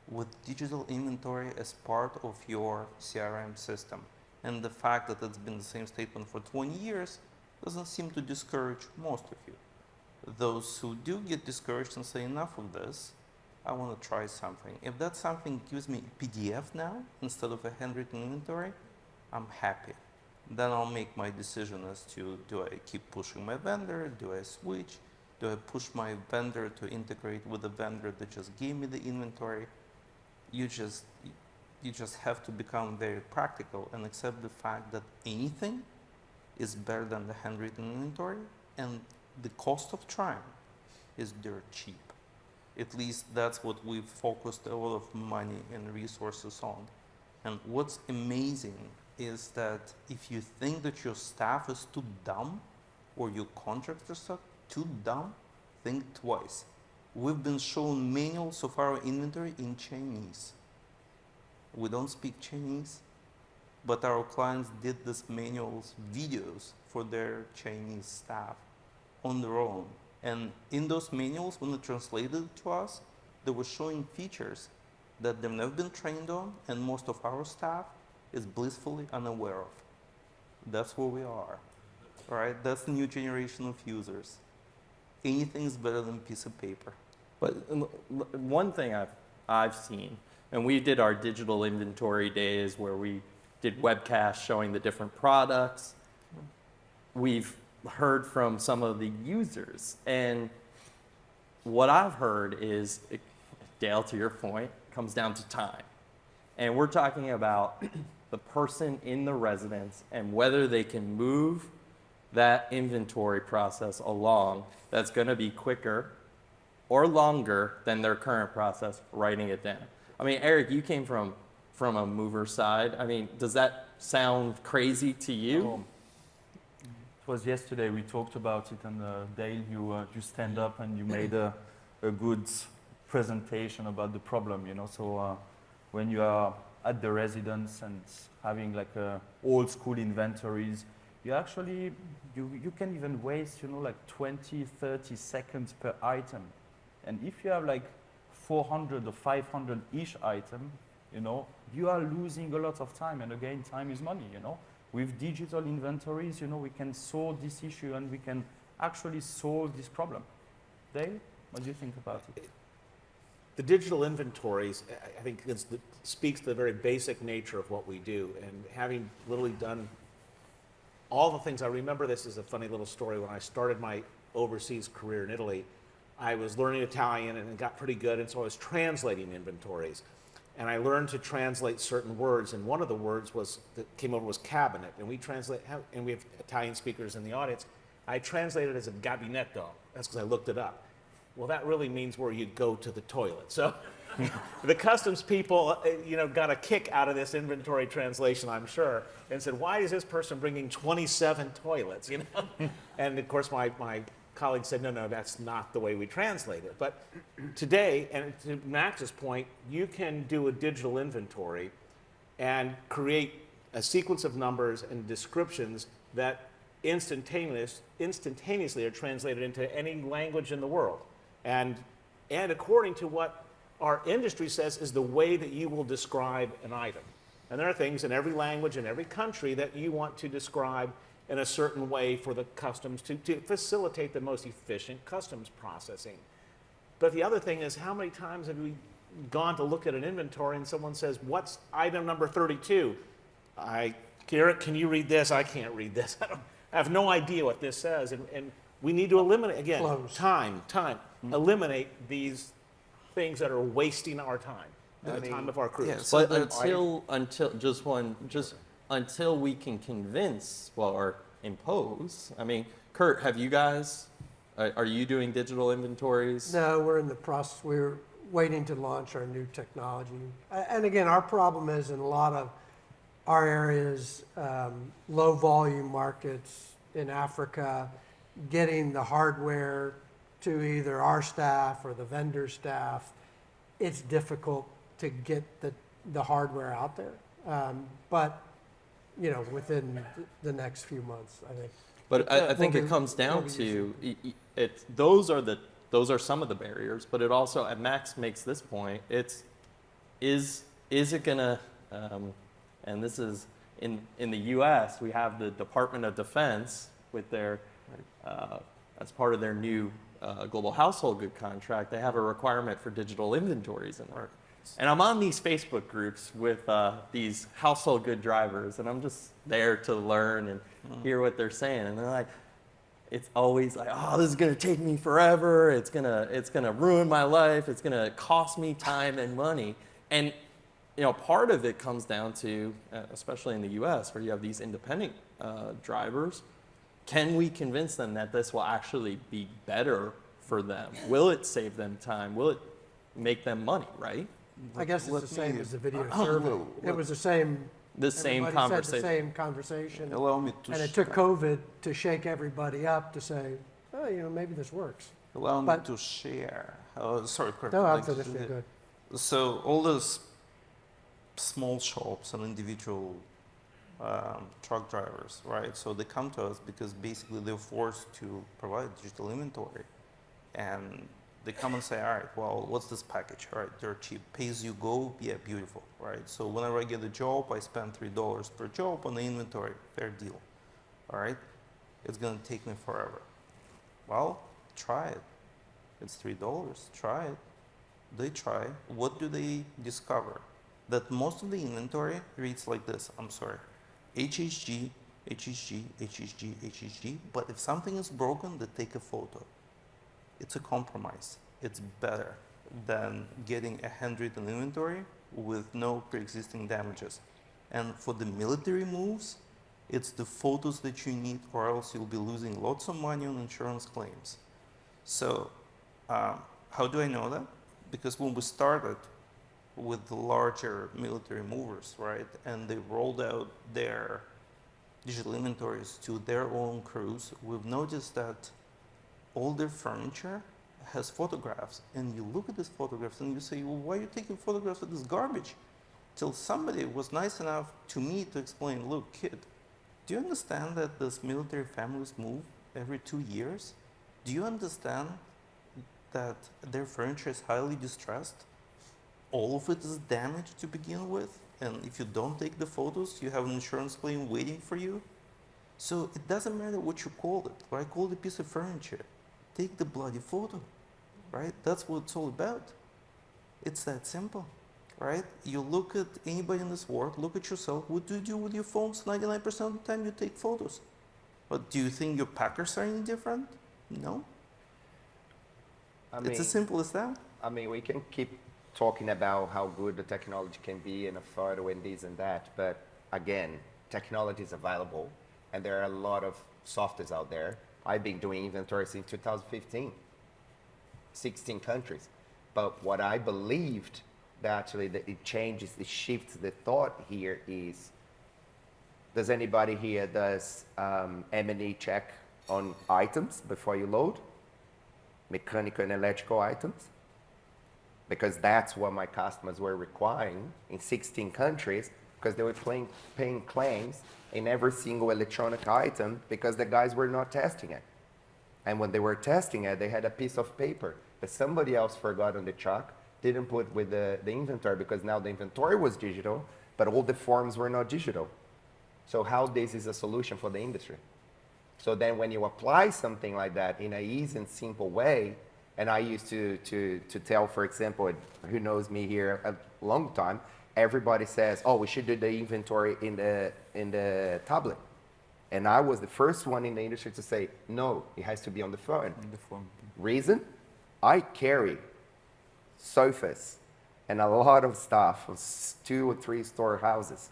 with digital inventory as part of your CRM system. And the fact that it's been the same statement for 20 years doesn't seem to discourage most of you. Those who do get discouraged and say enough of this, I want to try something. If that something gives me PDF now instead of a handwritten inventory, I'm happy. Then I'll make my decision as to, do I keep pushing my vendor? Do I switch? Do I push my vendor to integrate with the vendor that just gave me the inventory? You just have to become very practical and accept the fact that anything is better than the handwritten inventory, and the cost of trying is dirt cheap. At least that's what we've focused a lot of money and resources on. And what's amazing is that if you think that your staff is too dumb or your contractors are too dumb, think twice. We've been shown manuals of our inventory in Chinese. We don't speak Chinese, but our clients did these manuals, videos for their Chinese staff on their own. And in those manuals, when they translated to us, they were showing features that they've never been trained on, and most of our staff is blissfully unaware of. That's where we are, right? That's the new generation of users. Anything is better than a piece of paper. But one thing I've seen, and we did our digital inventory days where we did webcasts showing the different products. We've heard from some of the users, and what I've heard is, Dale, to your point, comes down to time. And we're talking about the person in the residence and whether they can move that inventory process along that's going to be quicker or longer than their current process writing it down. I mean, Eric, you came from a mover side. I mean, does that sound crazy to you? It was yesterday, we talked about it, and Dale, you stand up and you made a good presentation about the problem, you know. So when you are at the residence and having like old school inventories, you actually, you can even waste, you know, like 20, 30 seconds per item. And if you have like 400 or 500 each item, you know, you are losing a lot of time. And again, time is money, you know. With digital inventories, you know, we can solve this issue and we can actually solve this problem. Dale, what do you think about it? The digital inventories, I think, speaks to the very basic nature of what we do. And having literally done all the things, I remember this is a funny little story. When I started my overseas career in Italy, I was learning Italian and got pretty good, and so I was translating inventories. And I learned to translate certain words, and one of the words that came over was cabinet, and we have Italian speakers in the audience. I translated it as a gabinetto. That's because I looked it up. Well, that really means where you go to the toilet. So the customs people, you know, got a kick out of this inventory translation, I'm sure, and said, why is this person bringing 27 toilets, you know? And of course, my colleague said, no, that's not the way we translate it. But today, and to Max's point, you can do a digital inventory and create a sequence of numbers and descriptions that instantaneously are translated into any language in the world. And according to what our industry says is the way that you will describe an item. And there are things in every language, in every country that you want to describe in a certain way for the customs to facilitate the most efficient customs processing. But the other thing is, how many times have we gone to look at an inventory and someone says, what's item number 32? Garrett, can you read this? I can't read this. I have no idea what this says. And we need to eliminate, again, Close. time. Eliminate these things that are wasting our time, and the time of our crews. Yeah, so But that's- until we can convince, well, or impose. I mean, Curt, have you guys? Are you doing digital inventories? No, we're in the process, we're waiting to launch our new technology. And again, our problem is in a lot of our areas, low volume markets in Africa, getting the hardware to either our staff or the vendor staff, it's difficult to get the hardware out there. But, you know, within the next few months, I think. But I think We'll it be- comes down we'll be to those are some of the barriers, but it also, and Max makes this point, is it gonna, and this is in the U.S. we have the Department of Defense with their as part of their new global household good contract, they have a requirement for digital inventories in there. And I'm on these Facebook groups with these household good drivers, and I'm just there to learn and hear what they're saying. And they're like, it's always like, oh, this is gonna take me forever. It's gonna ruin my life. It's gonna cost me time and money. And you know, part of it comes down to, especially in the U.S., where you have these independent drivers. Can we convince them that this will actually be better for them? Will it save them time? Will it make them money? Right? I guess it's Let the same me- as the video Oh, survey. no, It was the same. The same everybody said conversation. the same conversation. Allow me to And it took COVID to shake everybody up to say, oh, you know, maybe this works. allow me but- to share. Sorry, Kurt. No, I'm like, finished, you're good. So all those small shops and individual truck drivers, right? So they come to us because basically they're forced to provide digital inventory, and they come and say, all right, well, what's this package? All right, they're cheap, pay as you go, yeah, beautiful, right? So whenever I get a job, I spend $3 per job on the inventory, fair deal, all right? It's gonna take me forever. Well, try it. It's $3, try it. They try. What do they discover? That most of the inventory reads like this. I'm sorry. HHG, HHG, HHG, HHG. But if something is broken, they take a photo. It's a compromise. It's better than getting a handwritten inventory with no pre-existing damages. And for the military moves, it's the photos that you need, or else you'll be losing lots of money on insurance claims. So how do I know that? Because when we started with the larger military movers, right, and they rolled out their digital inventories to their own crews, we've noticed that all their furniture has photographs. And you look at these photographs and you say, well, why are you taking photographs of this garbage? Till somebody was nice enough to me to explain, look, kid, do you understand that these military families move every 2 years? Do you understand that their furniture is highly distressed? All of it is damaged to begin with, and if you don't take the photos, you have an insurance claim waiting for you. So it doesn't matter what you call it, right? Call it a piece of furniture. Take the bloody photo, right? That's what it's all about. It's that simple, right? You look at anybody in this world, look at yourself. What do you do with your phones? 99% of the time you take photos. But do you think your packers are any different? No. It's as simple as that. I mean, we can keep talking about how good the technology can be in a photo and this and that, but again, technology is available, and there are a lot of softwares out there. I've been doing inventory since 2015, 16 countries. But what I believed that actually that it changes, it shifts the thought here is, does anybody here does M&E check on items before you load? Mechanical and electrical items? Because that's what my customers were requiring in 16 countries, because they were paying claims in every single electronic item because the guys were not testing it. And when they were testing it, they had a piece of paper that somebody else forgot on the truck, didn't put with the inventory because now the inventory was digital, but all the forms were not digital. So how this is a solution for the industry? So then when you apply something like that in an easy and simple way, and I used to tell, for example, who knows me here a long time, everybody says, oh, we should do the inventory in the tablet. And I was the first one in the industry to say, no, it has to be on the phone. Reason? I carry sofas and a lot of stuff, 2 or 3 storehouses.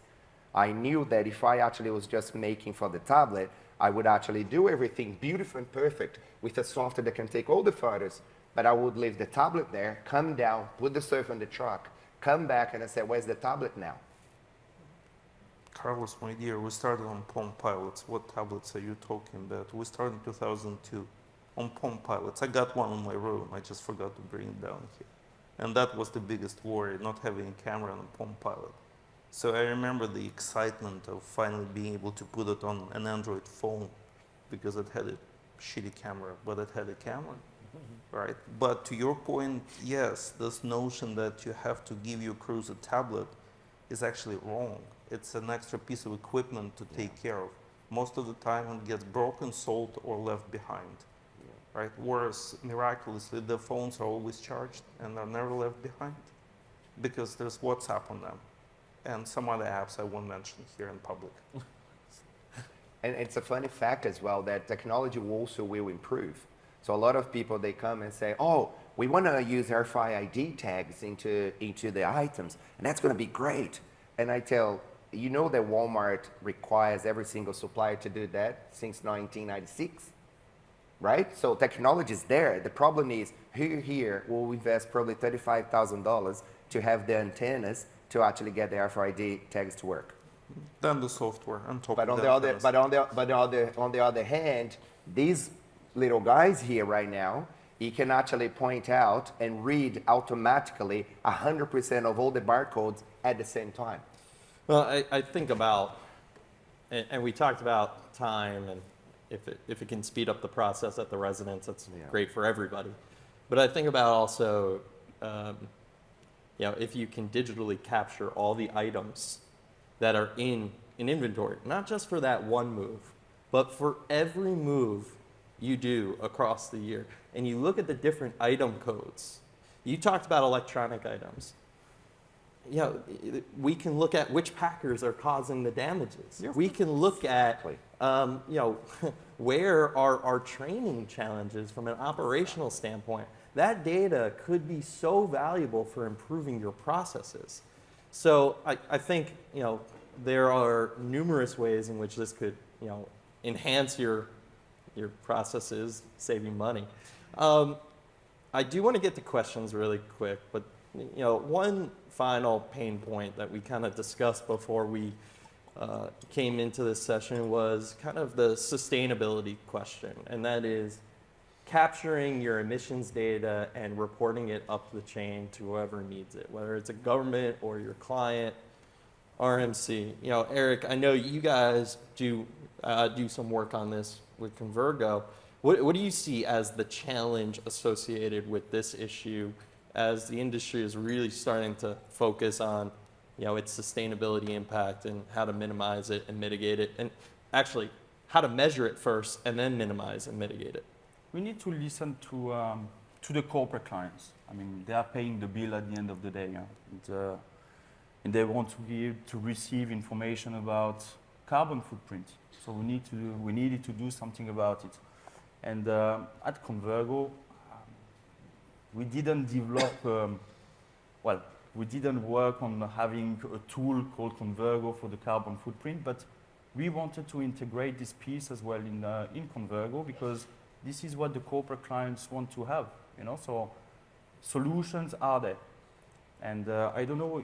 I knew that if I actually was just making for the tablet, I would actually do everything beautiful and perfect with a software that can take all the photos, but I would leave the tablet there, come down, put the sofa in the truck, come back, and I said, where's the tablet now? Carlos, my dear, we started on Palm Pilots. What tablets are you talking about? We started in 2002 on Palm Pilots. I got one in my room. I just forgot to bring it down here. And that was the biggest worry, not having a camera on a Palm Pilot. So I remember the excitement of finally being able to put it on an Android phone because it had a shitty camera, but it had a camera, right? But to your point, yes, this notion that you have to give your crews a tablet is actually wrong. It's an extra piece of equipment to take care of. Most of the time it gets broken, sold, or left behind, right? Whereas miraculously, the phones are always charged and are never left behind because there's WhatsApp on them and some other apps I won't mention here in public. And it's a funny fact as well that technology also will improve. So a lot of people, they come and say, oh, we want to use RFID tags into the items, and that's going to be great. And I tell, you know that Walmart requires every single supplier to do that since 1996, right? So technology is there. The problem is, who here will invest probably $35,000 to have the antennas to actually get the RFID tags to work? Then the software on top But of on that. the other hand, these little guys here right now, you can actually point out and read automatically 100% of all the barcodes at the same time. Well, I think about, and we talked about time, and if it can speed up the process at the residence, that's great for everybody. But I think about also, if you can digitally capture all the items that are in an inventory, not just for that one move, but for every move you do across the year, and you look at the different item codes. You talked about electronic items. We can look at which packers are causing the damages. Yeah. We can look at, where are our training challenges from an operational standpoint. That data could be so valuable for improving your processes. So I think, there are numerous ways in which this could, enhance your processes, save you money. I do want to get to questions really quick, but one final pain point that we kind of discussed before we came into this session was kind of the sustainability question, and that is capturing your emissions data and reporting it up the chain to whoever needs it, whether it's a government or your client, RMC. Eric, I know you guys do some work on this with Convergo. What do you see as the challenge associated with this issue as the industry is really starting to focus on, its sustainability impact and how to minimize it and mitigate it, and actually how to measure it first and then minimize and mitigate it? We need to listen to the corporate clients. I mean, they are paying the bill at the end of the day, and they want to receive information about carbon footprint. So we needed to do something about it. And at Convergo, we didn't develop, we didn't work on having a tool called Convergo for the carbon footprint, but we wanted to integrate this piece as well in Convergo because this is what the corporate clients want to have, so solutions are there. And I don't know,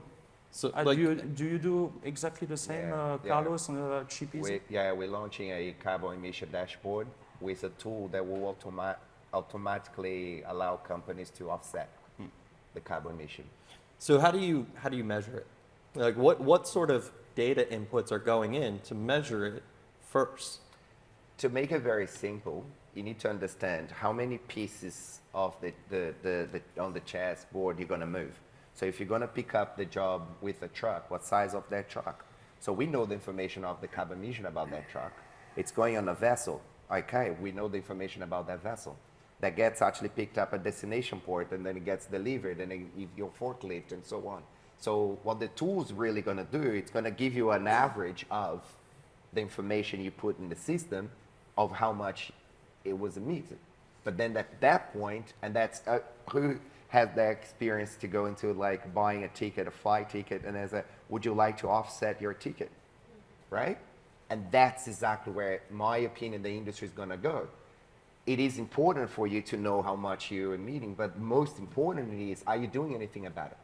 So, do you do exactly the same, Yeah, Carlos, and Shipeezi? We're launching a carbon emission dashboard with a tool that will automatically allow companies to offset the carbon emission. So how do you measure it? Like what sort of data inputs are going in to measure it first? To make it very simple, you need to understand how many pieces of on the chessboard you're going to move. So if you're going to pick up the job with a truck, what size of that truck? So we know the information of the carbon emission about that truck. It's going on a vessel. Okay, we know the information about that vessel. That gets actually picked up at destination port, and then it gets delivered, and then your forklift and so on. So what the tool's really going to do, it's going to give you an average of the information you put in the system of how much it was emitted. But then at that point, and that's who has the experience to go into like buying a ticket, a flight ticket, and would you like to offset your ticket, right? And that's exactly where, in my opinion, the industry is going to go. It is important for you to know how much you're emitting, but most importantly is, are you doing anything about it?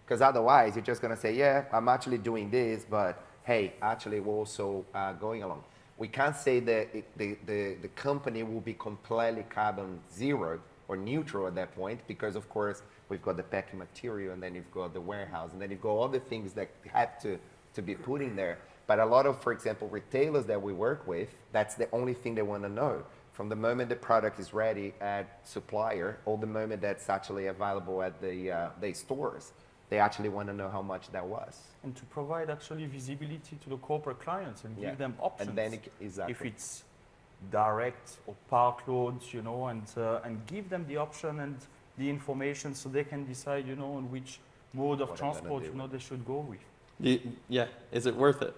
Because otherwise, you're just going to say, yeah, I'm actually doing this, but hey, actually, we're also going along. We can't say that the company will be completely carbon zero or neutral at that point, because of course, we've got the packing material, and then you've got the warehouse, and then you've got all the things that have to be put in there. But a lot of, for example, retailers that we work with, that's the only thing they want to know. From the moment the product is ready at supplier, or the moment that's actually available at the stores, they actually want to know how much that was. And to provide actually visibility to the corporate clients and Yeah. give them options. And then exactly. If it's direct or part loads, you know, and give them the option and the information so they can decide, you know, on which mode of What I'm gonna transport, do you know, with they should go with. Yeah, is it worth it?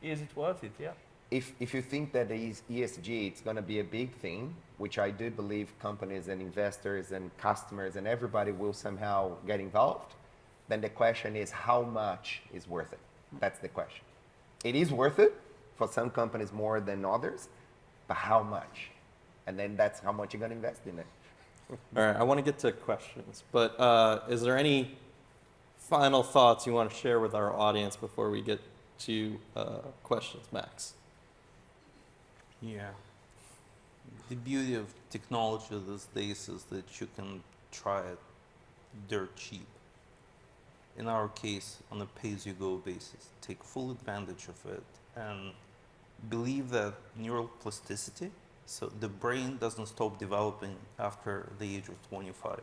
Is it worth it? Yeah. If you think that the ESG, it's going to be a big thing, which I do believe companies and investors and customers and everybody will somehow get involved, then the question is, how much is worth it? That's the question. It is worth it for some companies more than others, but how much? And then that's how much you're going to invest in it. All right, I want to get to questions, but is there any final thoughts you want to share with our audience before we get to questions, Max? Yeah. The beauty of technology these days is that you can try it dirt cheap. In our case, on a pay-as-you-go basis, take full advantage of it and believe that neural plasticity, so the brain doesn't stop developing after the age of 25.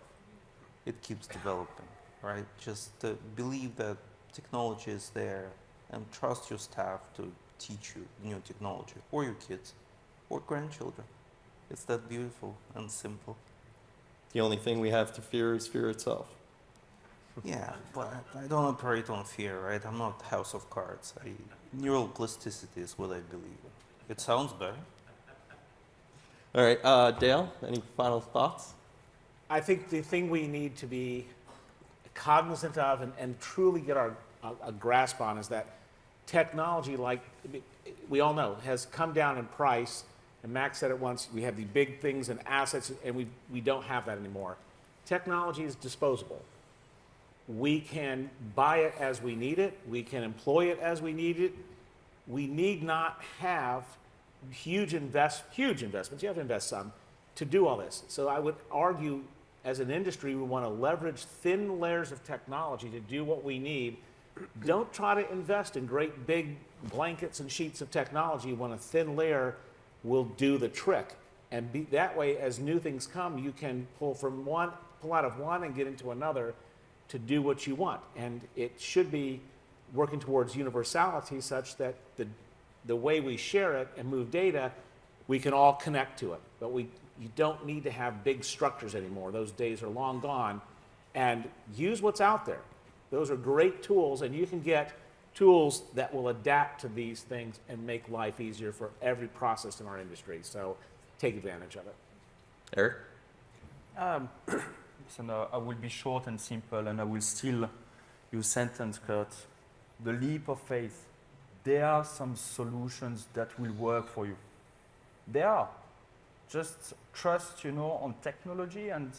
It keeps developing, right? Just believe that technology is there and trust your staff to teach you new technology, or your kids, or grandchildren. It's that beautiful and simple. The only thing we have to fear is fear itself. Yeah, but I don't operate on fear, right? I'm not House of Cards. Neural plasticity is what I believe in. It sounds better. All right, Dale, any final thoughts? I think the thing we need to be cognizant of and truly get a grasp on is that technology, like we all know, has come down in price. And Max said it once, we have these big things and assets, and we don't have that anymore. Technology is disposable. We can buy it as we need it. We can employ it as we need it. We need not have huge investments. You have to invest some to do all this. So I would argue, as an industry, we want to leverage thin layers of technology to do what we need. Don't try to invest in great big blankets and sheets of technology when a thin layer will do the trick. And that way, as new things come, you can pull out of one and get into another to do what you want. And it should be working towards universality such that the way we share it and move data, we can all connect to it. But you don't need to have big structures anymore. Those days are long gone. And use what's out there. Those are great tools, and you can get tools that will adapt to these things and make life easier for every process in our industry. So take advantage of it. Eric? Listen, I will be short and simple, and I will still use sentence, Curt. The leap of faith. There are some solutions that will work for you. There are. Just trust, you know, on technology, and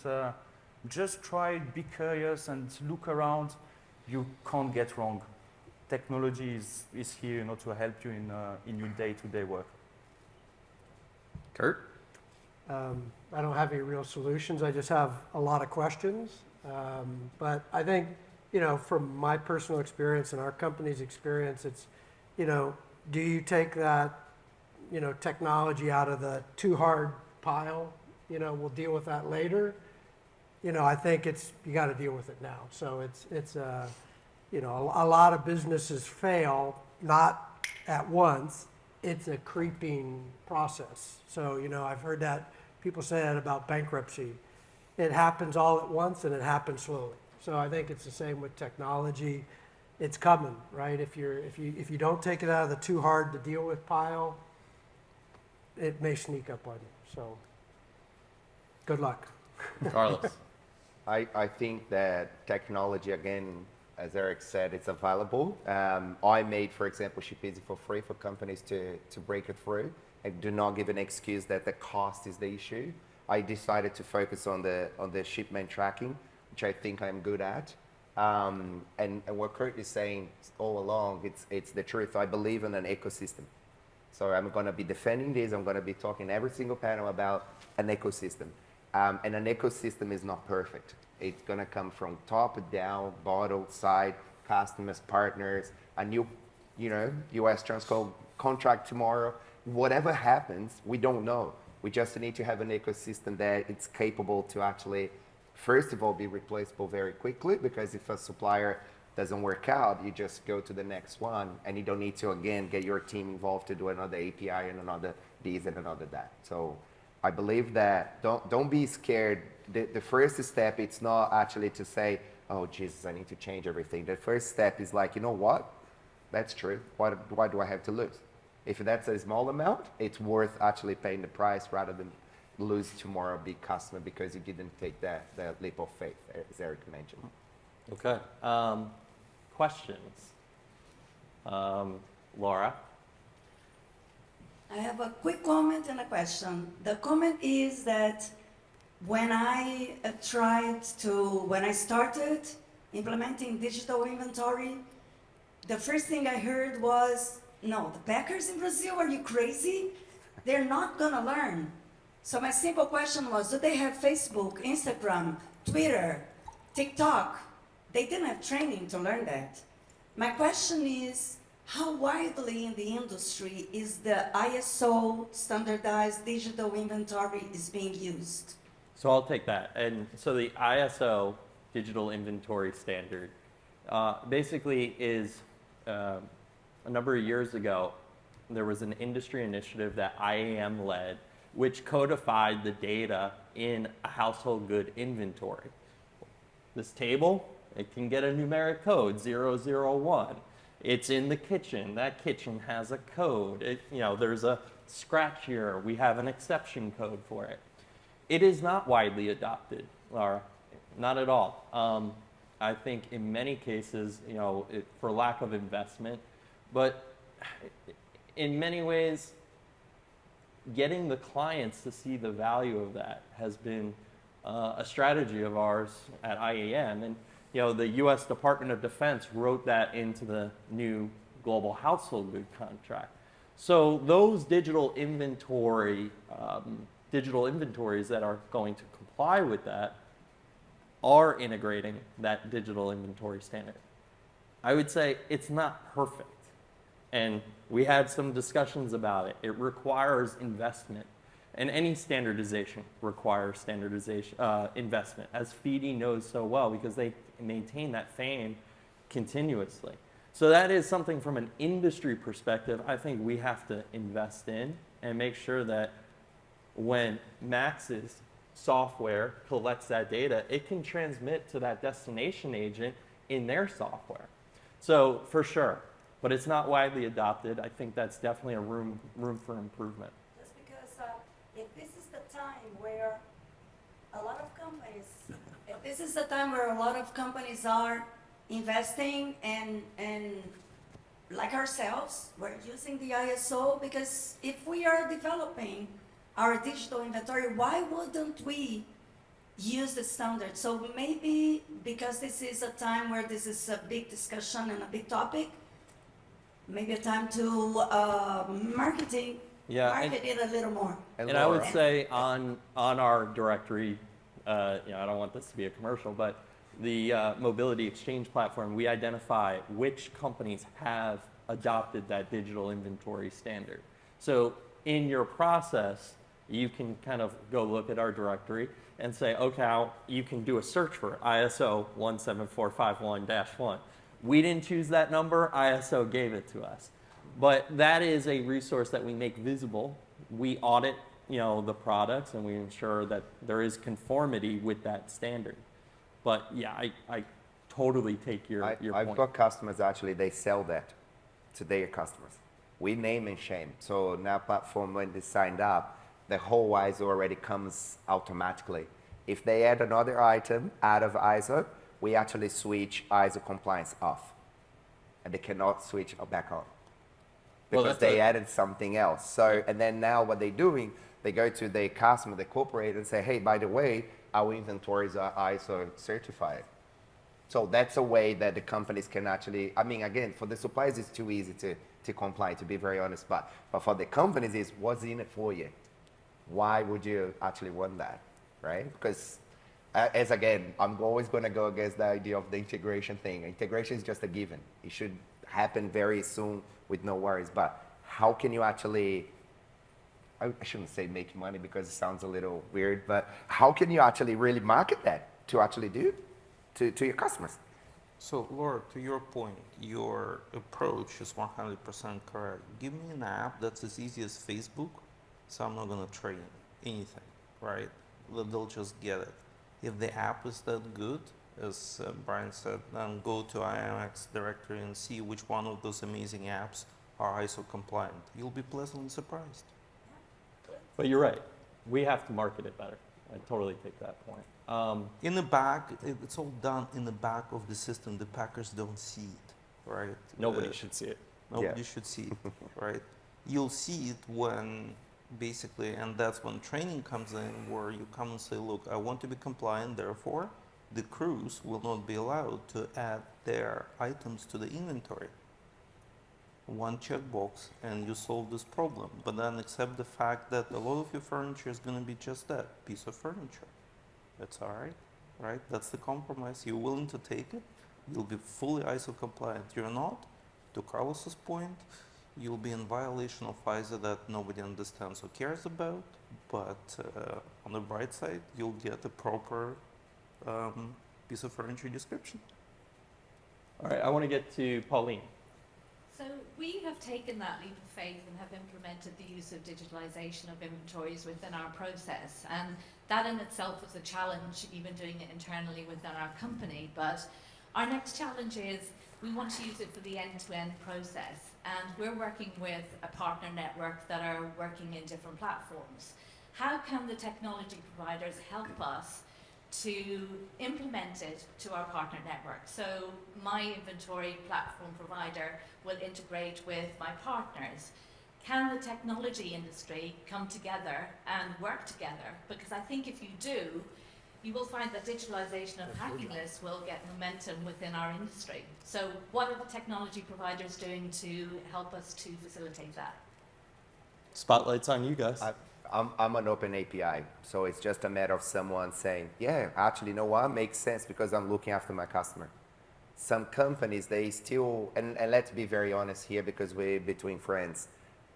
just try it, be curious, and look around. You can't get wrong. Technology is here, you know, to help you in your day-to-day work. Curt? I don't have any real solutions. I just have a lot of questions. But I think, you know, from my personal experience and our company's experience, it's, you know, do you take that, you know, technology out of the too hard pile, you know, we'll deal with that later. You know, I think you got to deal with it now. So it's you know, a lot of businesses fail not at once. It's a creeping process. So, you know, I've heard that people say that about bankruptcy. It happens all at once and it happens slowly. So I think it's the same with technology. It's coming, right? If you don't take it out of the too hard to deal with pile, it may sneak up on you. So good luck. Carlos. I think that technology, again, as Eric said, it's available. I made, for example, Shipeezi for free for companies to break it through. I do not give an excuse that the cost is the issue. I decided to focus on the shipment tracking, which I think I'm good at. And what Curt is saying all along, it's the truth. I believe in an ecosystem. So I'm going to be defending this. I'm going to be talking every single panel about an ecosystem. And an ecosystem is not perfect. It's going to come from top down, bottom side, customers, partners, a new, you know, US Transco contract tomorrow. Whatever happens, we don't know. We just need to have an ecosystem that it's capable to actually, first of all, be replaceable very quickly, because if a supplier doesn't work out, you just go to the next one, and you don't need to, again, get your team involved to do another API and another this and another that. So I believe that don't be scared. The first step, it's not actually to say, oh, Jesus, I need to change everything. The first step is like, you know what? That's true. Why do I have to lose? If that's a small amount, it's worth actually paying the price rather than lose tomorrow a big customer because you didn't take that leap of faith, as Eric mentioned. Okay. Questions? Laura? I have a quick comment and a question. The comment is that when I started implementing digital inventory, the first thing I heard was, no, the packers in Brazil, are you crazy? They're not gonna learn. So my simple question was, do they have Facebook, Instagram, Twitter, TikTok? They didn't have training to learn that. My question is, how widely in the industry is the ISO standardized digital inventory is being used? So I'll take that. And so the ISO digital inventory standard basically is a number of years ago, there was an industry initiative that IAM led, which codified the data in a household good inventory. This table, it can get a numeric code, 001. It's in the kitchen. That kitchen has a code. There's a scratch here. We have an exception code for it. It is not widely adopted, Laura, not at all. I think in many cases, for lack of investment, but in many ways, getting the clients to see the value of that has been a strategy of ours at IAM. And the U.S. Department of Defense wrote that into the new global household good contract. So those digital inventories that are going to comply with that are integrating that digital inventory standard. I would say it's not perfect. And we had some discussions about it. It requires investment. And any standardization requires investment, as FIDI knows so well, because they maintain that fame continuously. So that is something from an industry perspective I think we have to invest in and make sure that when Max's software collects that data, it can transmit to that destination agent in their software. So for sure, but it's not widely adopted. I think that's definitely a room for improvement. Just because if this is the time where a lot of companies are investing and like ourselves, we're using the ISO, because if we are developing our digital inventory, why wouldn't we use the standard? So maybe because this is a time where this is a big discussion and a big topic, maybe a time to market it a little more. And I would say on our directory, I don't want this to be a commercial, but the mobility exchange platform, we identify which companies have adopted that digital inventory standard. So in your process, You can kind of go look at our directory and say, okay, you can do a search for ISO 17451-1. We didn't choose that number, ISO gave it to us. But that is a resource that we make visible. We audit, the products, and we ensure that there is conformity with that standard. But yeah, I totally take your I've point. got customers actually, they sell that to their customers. We name and shame. So in our platform, when they signed up, the whole ISO already comes automatically. If they add another item out of ISO, we actually switch ISO compliance off. And they cannot switch back on. Well, Because that's they added something else. So, and then now what they're doing, they go to the customer, the corporate, and say, hey, by the way, our inventories are ISO certified. So that's a way that the companies can actually, again, for the suppliers, it's too easy to comply, to be very honest. But for the companies, it's what's in it for you. Why would you actually want that, right? Because as again, I'm always going to go against the idea of the integration thing. Integration is just a given. It should happen very soon with no worries. But how can you actually, I shouldn't say make money because it sounds a little weird, but how can you actually really market that to actually do to your customers? So, Laura, to your point, your approach is 100% correct. Give me an app that's as easy as Facebook, so I'm not going to train anything, right? They'll just get it. If the app is that good, as Brian said, then go to IAMX directory and see which one of those amazing apps are ISO compliant. You'll be pleasantly surprised. But you're right. We have to market it better. I totally take that point. In the back, it's all done in the back of the system. The packers don't see it, right? Nobody should see it. Nobody Yeah. should see it, right? You'll see it when basically, and that's when training comes in, where you come and say, look, I want to be compliant, therefore, the crews will not be allowed to add their items to the inventory. One checkbox, and you solve this problem. But then accept the fact that a lot of your furniture is going to be just that, piece of furniture. That's all right, right? That's the compromise. You're willing to take it. You'll be fully ISO compliant. You're not. To Carlos's point, you'll be in violation of FIDI that nobody understands or cares about. But on the bright side, you'll get a proper piece of furniture description. All right, I want to get to Pauline. So we have taken that leap of faith and have implemented the use of digitalization of inventories within our process. And that in itself was a challenge, even doing it internally within our company. But our next challenge is we want to use it for the end-to-end process. And we're working with a partner network that are working in different platforms. How can the technology providers help us to implement it to our partner network? So my inventory platform provider will integrate with my partners. Can the technology industry come together and work together? Because I think if you do, you will find that digitalization of packing lists will get momentum within our industry. So what are the technology providers doing to help us to facilitate that? Spotlight's on you guys. I'm an open API, so it's just a matter of someone saying, yeah, actually, you know what, makes sense because I'm looking after my customer. Some companies, they still, and let's be very honest here because we're between friends,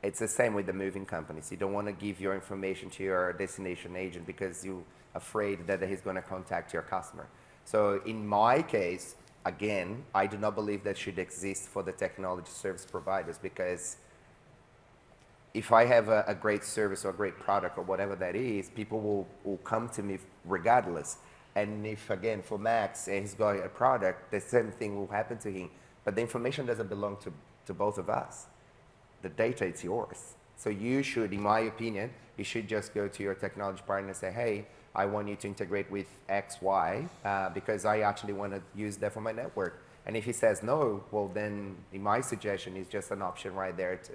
it's the same with the moving companies. You don't want to give your information to your destination agent because you're afraid that he's going to contact your customer. So in my case, again, I do not believe that should exist for the technology service providers because if I have a great service or a great product or whatever that is, people will come to me regardless. And if, again, for Max, he's got a product, the same thing will happen to him. But the information doesn't belong to both of us. The data, it's yours. So you should, in my opinion, you should just go to your technology partner and say, hey, I want you to integrate with X, Y, because I actually want to use that for my network. And if he says no, well, then in my suggestion is just an option right there to...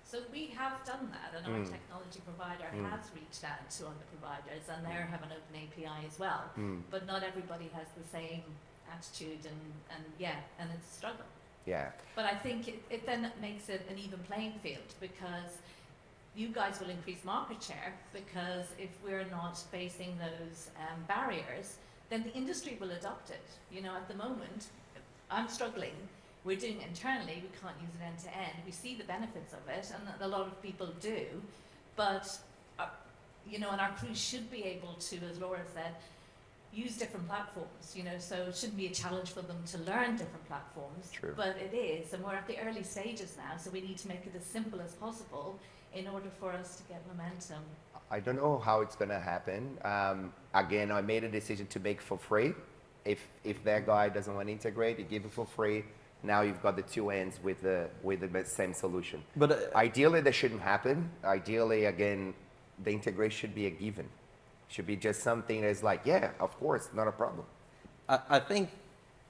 So we have done that, and our technology provider has reached out to other providers, and they have an open API as well. But not everybody has the same attitude, and it's a struggle. Yeah. But I think it then makes it an even playing field because you guys will increase market share because if we're not facing those barriers, then the industry will adopt it. You know, at the moment, I'm struggling. We're doing it internally, we can't use it end to end. We see the benefits of it, and a lot of people do, but you know, and our crews should be able to, as Laura said, use different platforms, you know, so it shouldn't be a challenge for them to learn different platforms. True. But it is, and we're at the early stages now, so we need to make it as simple as possible in order for us to get momentum. I don't know how it's going to happen. Again, I made a decision to make for free. If that guy doesn't want to integrate, you give it for free. Now you've got the two ends with the same solution. But Ideally, that shouldn't happen. Ideally, again, the integration should be a given. Should be just something that's like, yeah, of course, not a problem. I think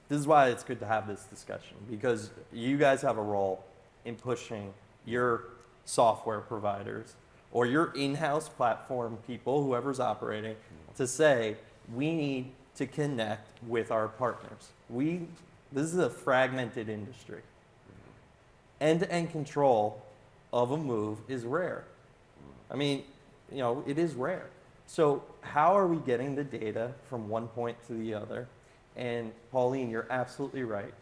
this is why it's good to have this discussion, because you guys have a role in pushing your software providers or your in-house platform people, whoever's operating, to say, we need to connect with our partners. This is a fragmented industry. End-to-end control of a move is rare. I mean, you know, it is rare. So how are we getting the data from one point to the other? And Pauline, you're absolutely right.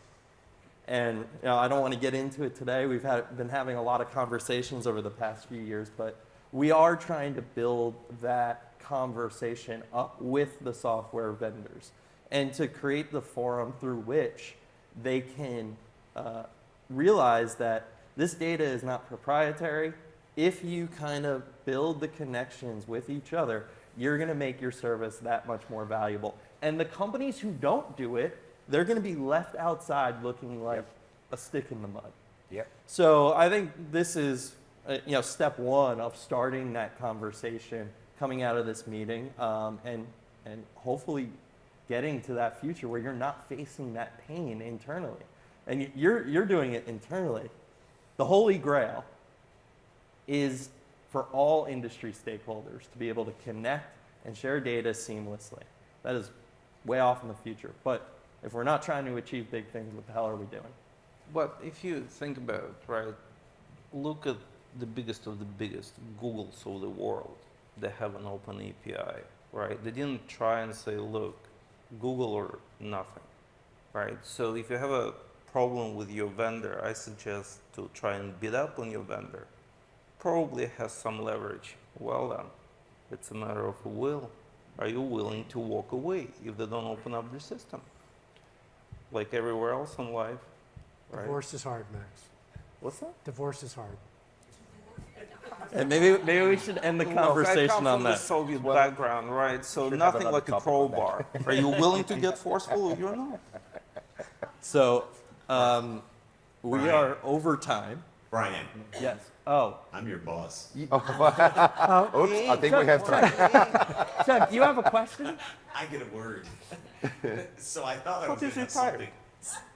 And you know, I don't want to get into it today. We've been having a lot of conversations over the past few years, but we are trying to build that conversation up with the software vendors and to create the forum through which they can realize that this data is not proprietary. If you kind of build the connections with each other, you're going to make your service that much more valuable. And the companies who don't do it, they're going to be left outside looking like a stick in the mud. Yep. So I think this is you know, step one of starting that conversation coming out of this meeting, and hopefully getting to that future where you're not facing that pain internally. And you're doing it internally. The holy grail is for all industry stakeholders to be able to connect and share data seamlessly. That is way off in the future. But if we're not trying to achieve big things, what the hell are we doing? But if you think about it, right, look at the biggest of the biggest, Googles of the world. They have an open API, right? They didn't try and say, look, Google or nothing, right? So if you have a problem with your vendor, I suggest to try and beat up on your vendor. Probably has some leverage. Well done. It's a matter of will. Are you willing to walk away if they don't open up their system? Like everywhere else in life, right? Divorce is hard, Max. What's that? Divorce is hard. And maybe we should end the conversation I come on from the that. Soviet background, right? So should have nothing another like a topic on that. crowbar. Are you willing to get forceful or you're not? So we Brian. are over time. Brian, Yes. Oh, I'm your boss. Oops, I think we have time. Chuck, do you have a question? I get a word. So I thought I was Thought you going to have retired. something.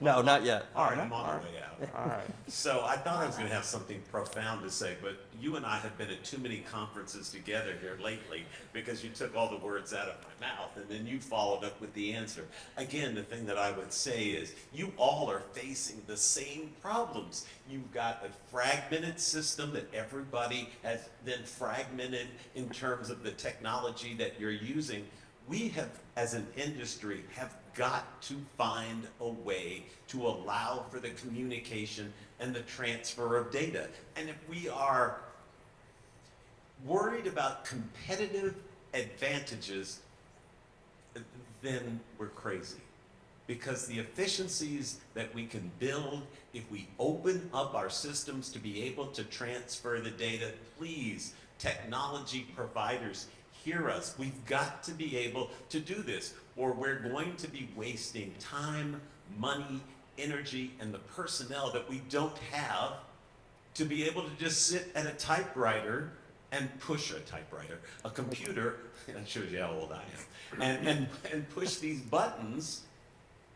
No, not yet. All right, I'm on my way out. All right. So I thought I was going to have something profound to say, but you and I have been at too many conferences together here lately because you took all the words out of my mouth and then you followed up with the answer. Again, the thing that I would say is you all are facing the same problems. You've got a fragmented system that everybody has then fragmented in terms of the technology that you're using. We have, as an industry, have got to find a way to allow for the communication and the transfer of data. And if we are worried about competitive advantages, then we're crazy. Because the efficiencies that we can build, if we open up our systems to be able to transfer the data, please, technology providers, hear us. We've got to be able to do this, or we're going to be wasting time, money, energy, and the personnel that we don't have to be able to just sit at a typewriter and push a computer, that shows you how old I am, and push these buttons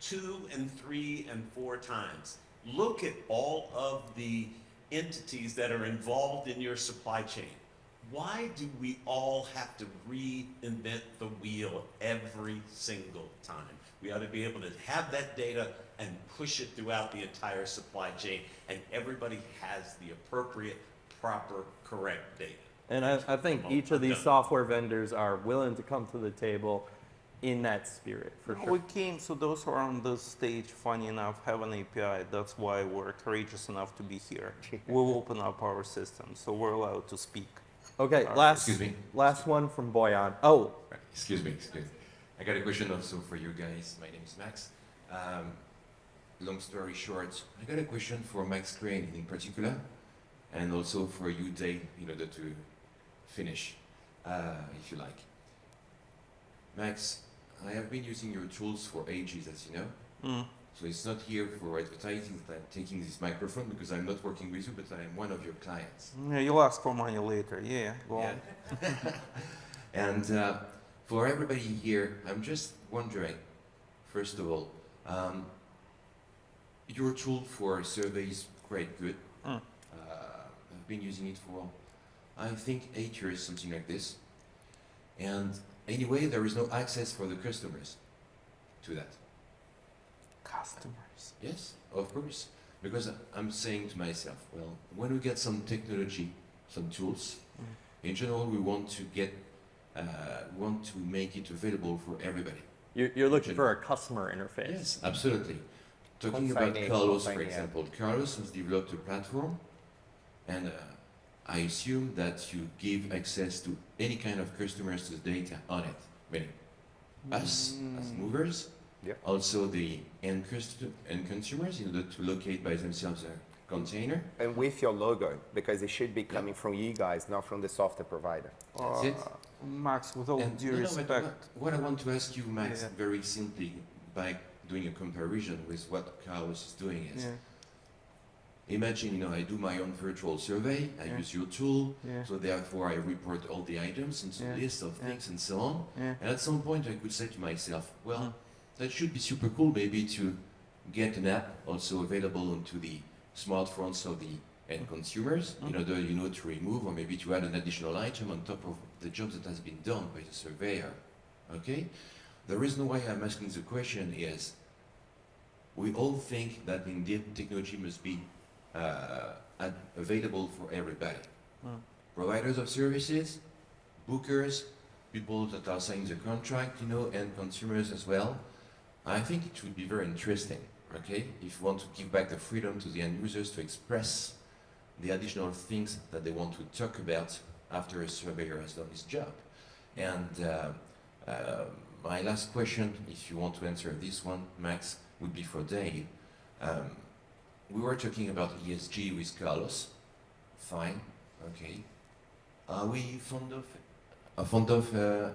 2 and 3 and 4 times. Look at all of the entities that are involved in your supply chain. Why do we all have to reinvent the wheel every single time? We ought to be able to have that data and push it throughout the entire supply chain, and everybody has the appropriate, proper, correct data. And I think each of these software vendors are willing to come to the table in that spirit, for We sure. came, so those who are on this stage, funny enough, have an API. That's why we're courageous enough to be here. We'll open up our system, so we're allowed to speak. Okay, last excuse me. last one from Boyan. Oh, Excuse me. I got a question also for you guys. My name is Max. Long story short, I got a question for Max Kreynin in particular, and also for you, Dave, in order to finish, if you like. Max, I have been using your tools for ages, as you know. Mm. So it's not here for advertising that I'm taking this microphone because I'm not working with you, but I'm one of your clients. Yeah, you'll ask for money later. Yeah, go on. And for everybody here, I'm just wondering, first of all, your tool for survey is quite good. Mm. I've been using it for, I think, 8 years, something like this. And anyway, there is no access for the customers to that. Customers. Yes, of course. Because I'm saying to myself, well, when we get some technology, some tools, in general, we want to make it available for everybody. you're looking for a customer interface. Yes, absolutely. Talking Consignee, about Carlos, for consignee, yeah. example, Carlos has developed a platform, and I assume that you give access to any kind of customers to the data on it, meaning us as movers, Yeah. also the end consumers in order to locate by themselves a container. And with your logo, because it should be coming from you guys, not from the software provider. That's it. Max, with all And due no, but respect. what I want to ask you, Max, Yeah. very simply, by doing a comparison with what Carlos is doing is, Yeah, imagine, I do my own virtual survey, I Yeah. use your tool, yeah, so therefore I report all the items into Yeah. a list of Yeah. things and so on. yeah. And at some point I could say to myself, well, Mm. that should be super cool maybe to get an app also available onto the smartphones of the end consumers in order, to remove or maybe to add an additional item on top of the job that has been done by the surveyor. Okay? The reason why I'm asking the question is, we all think that indeed technology must be available for everybody. Mm. Providers of services, bookers, people that are signing the contract, and consumers as well. I think it would be very interesting, okay, if you want to give back the freedom to the end users to express the additional things that they want to talk about after a surveyor has done his job. And my last question, if you want to answer this one, Max, would be for Dave. We were talking about ESG with Carlos. Fine, okay. Are we fond of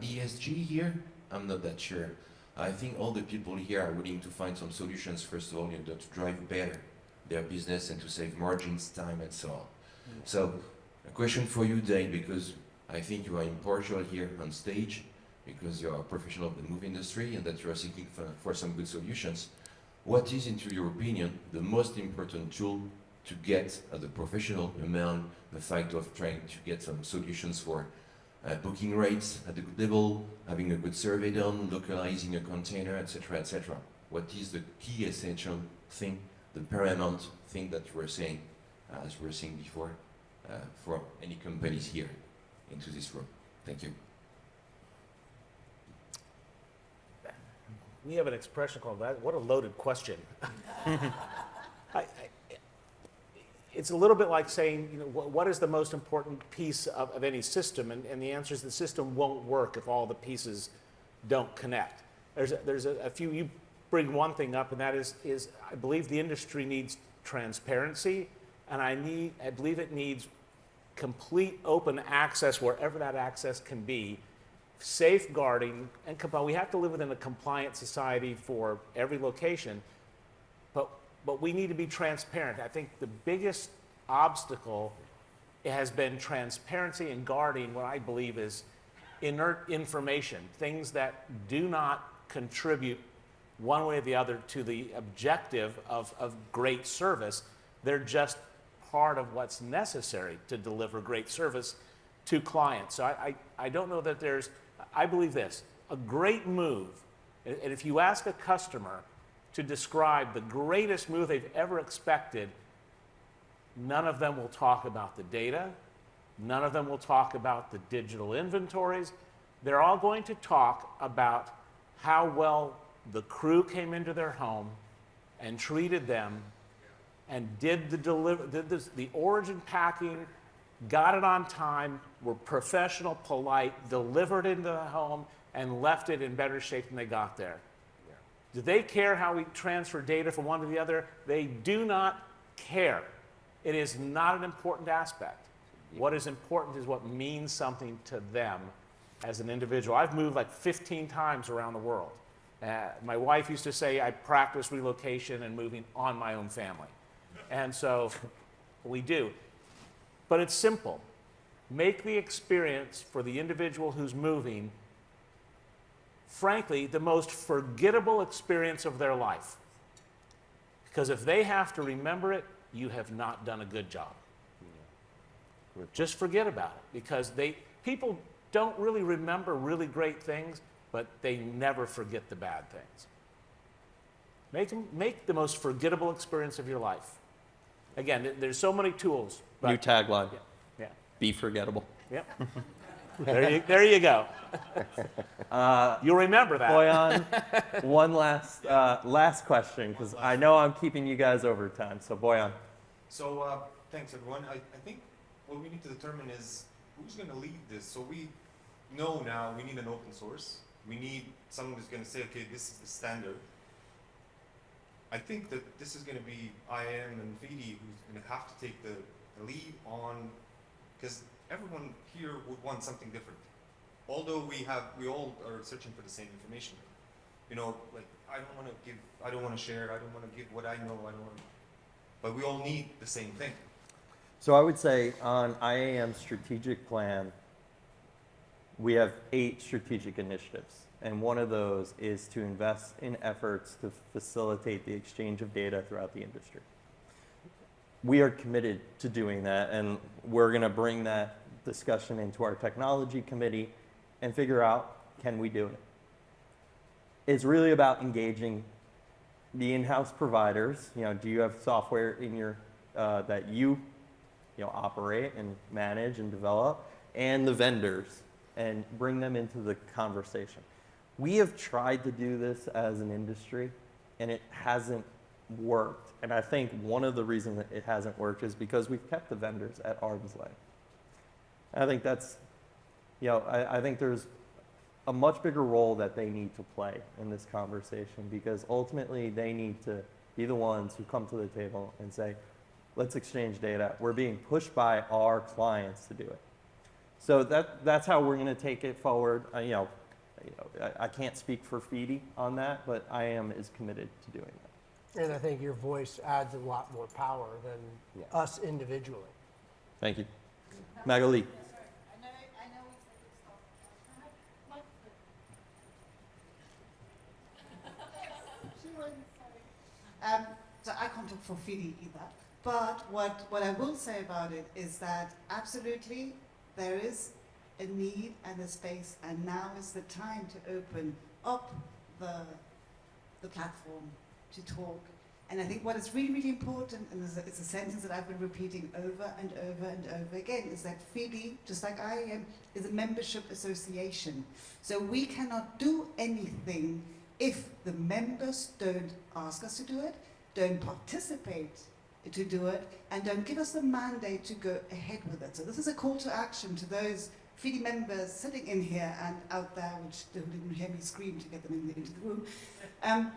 ESG here? I'm not that sure. I think all the people here are willing to find some solutions, first of all, to drive better their business and to save margins, time, and so on. So, a question for you, Dave, because I think you are impartial here on stage, because you are a professional of the movie industry and that you are seeking for some good solutions. What is, into your opinion, the most important tool to get as a professional among the fact of trying to get some solutions for booking rates at a good level, having a good survey done, localizing a container, etc., etc. What is the key essential thing, the paramount thing that you were saying, as we were saying before, for any companies here into this room? Thank you. We have an expression called that. What a loaded question. It's a little bit like saying, what is the most important piece of any system? And the answer is the system won't work if all the pieces don't connect. There's a few, you bring one thing up, and that is I believe the industry needs transparency, and I believe it needs complete open access wherever that access can be, safeguarding, and we have to live within a compliant society for every location, but we need to be transparent. I think the biggest obstacle has been transparency and guarding what I believe is inert information, things that do not contribute one way or the other to the objective of great service. They're just part of what's necessary to deliver great service to clients. So I don't know that I believe this, a great move, and if you ask a customer to describe the greatest move they've ever expected, none of them will talk about the data, none of them will talk about the digital inventories. They're all going to talk about how well the crew came into their home and treated them and did the origin packing got it on time, were professional, polite, delivered it into the home, and left it in better shape than they got there. Do they care how we transfer data from one to the other? They do not care. It is not an important aspect. What is important is what means something to them as an individual. I've moved like 15 times around the world. My wife used to say I practice relocation and moving on my own family. And so we do. But it's simple. Make the experience for the individual who's moving, frankly, the most forgettable experience of their life. Because if they have to remember it, you have not done a good job. Just forget about it, because people don't really remember really great things, but they never forget the bad things. Make the most forgettable experience of your life. Again, there's so many tools. But, New tagline. Yeah. Be forgettable. Yep. There you go. You'll remember that. Boyan, one last question, because I know I'm keeping you guys over time. So Boyan. So thanks everyone. I think what we need to determine is who's going to lead this. So we know now we need an open source. We need someone who's going to say, okay, this is the standard. I think that this is going to be IAM and FIDI who's going to have to take the lead on, because everyone here would want something different. Although we all are searching for the same information. You know, like I don't want to share, I don't want to give what I know, but we all need the same thing. So I would say on IAM's strategic plan, we have 8 strategic initiatives. And one of those is to invest in efforts to facilitate the exchange of data throughout the industry. We are committed to doing that, and we're going to bring that discussion into our technology committee and figure out, can we do it? It's really about engaging the in-house providers. You know, do you have software in your that you operate and manage and develop, and the vendors, and bring them into the conversation. We have tried to do this as an industry, and it hasn't worked. And I think one of the reasons that it hasn't worked is because we've kept the vendors at arm's length. I think that's, I think there's a much bigger role that they need to play in this conversation, because ultimately they need to be the ones who come to the table and say, let's exchange data. We're being pushed by our clients to do it. So that's how we're going to take it forward. I can't speak for FIDI on that, but IAM is committed to doing that. And I think your voice adds a lot more power than us individually. Thank you. Magali. So I can't talk for FIDI either. But what I will say about it is that absolutely there is a need and a space, and now is the time to open up the platform to talk. And I think what is really, really important, and it's a sentence that I've been repeating over and over and over again, is that FIDI, just like IAM, is a membership association. So we cannot do anything if the members don't ask us to do it, don't participate to do it, and don't give us the mandate to go ahead with it. So this is a call to action to those FIDI members sitting in here and out there, who didn't hear me scream to get them into the room,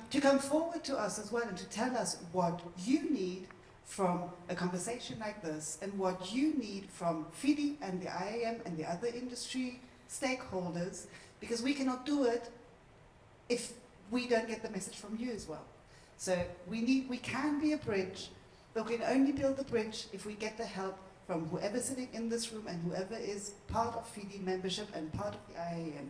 to come forward to us as well and to tell us what you need from a conversation like this, and what you need from FIDI and the IAM and the other industry stakeholders, because we cannot do it if we don't get the message from you as well. So we can be a bridge, but we can only build the bridge if we get the help from whoever's sitting in this room and whoever is part of FIDI membership and part of the IAM,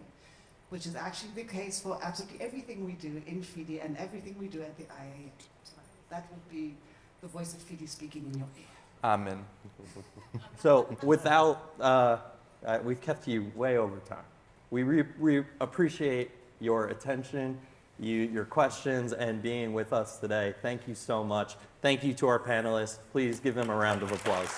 which is actually the case for absolutely everything we do in FIDI and everything we do at the IAM. So that would be the voice of FIDI speaking in your ear. Amen. So without, we've kept you way over time. We appreciate your attention, your questions, and being with us today. Thank you so much. Thank you to our panelists. Please give them a round of applause.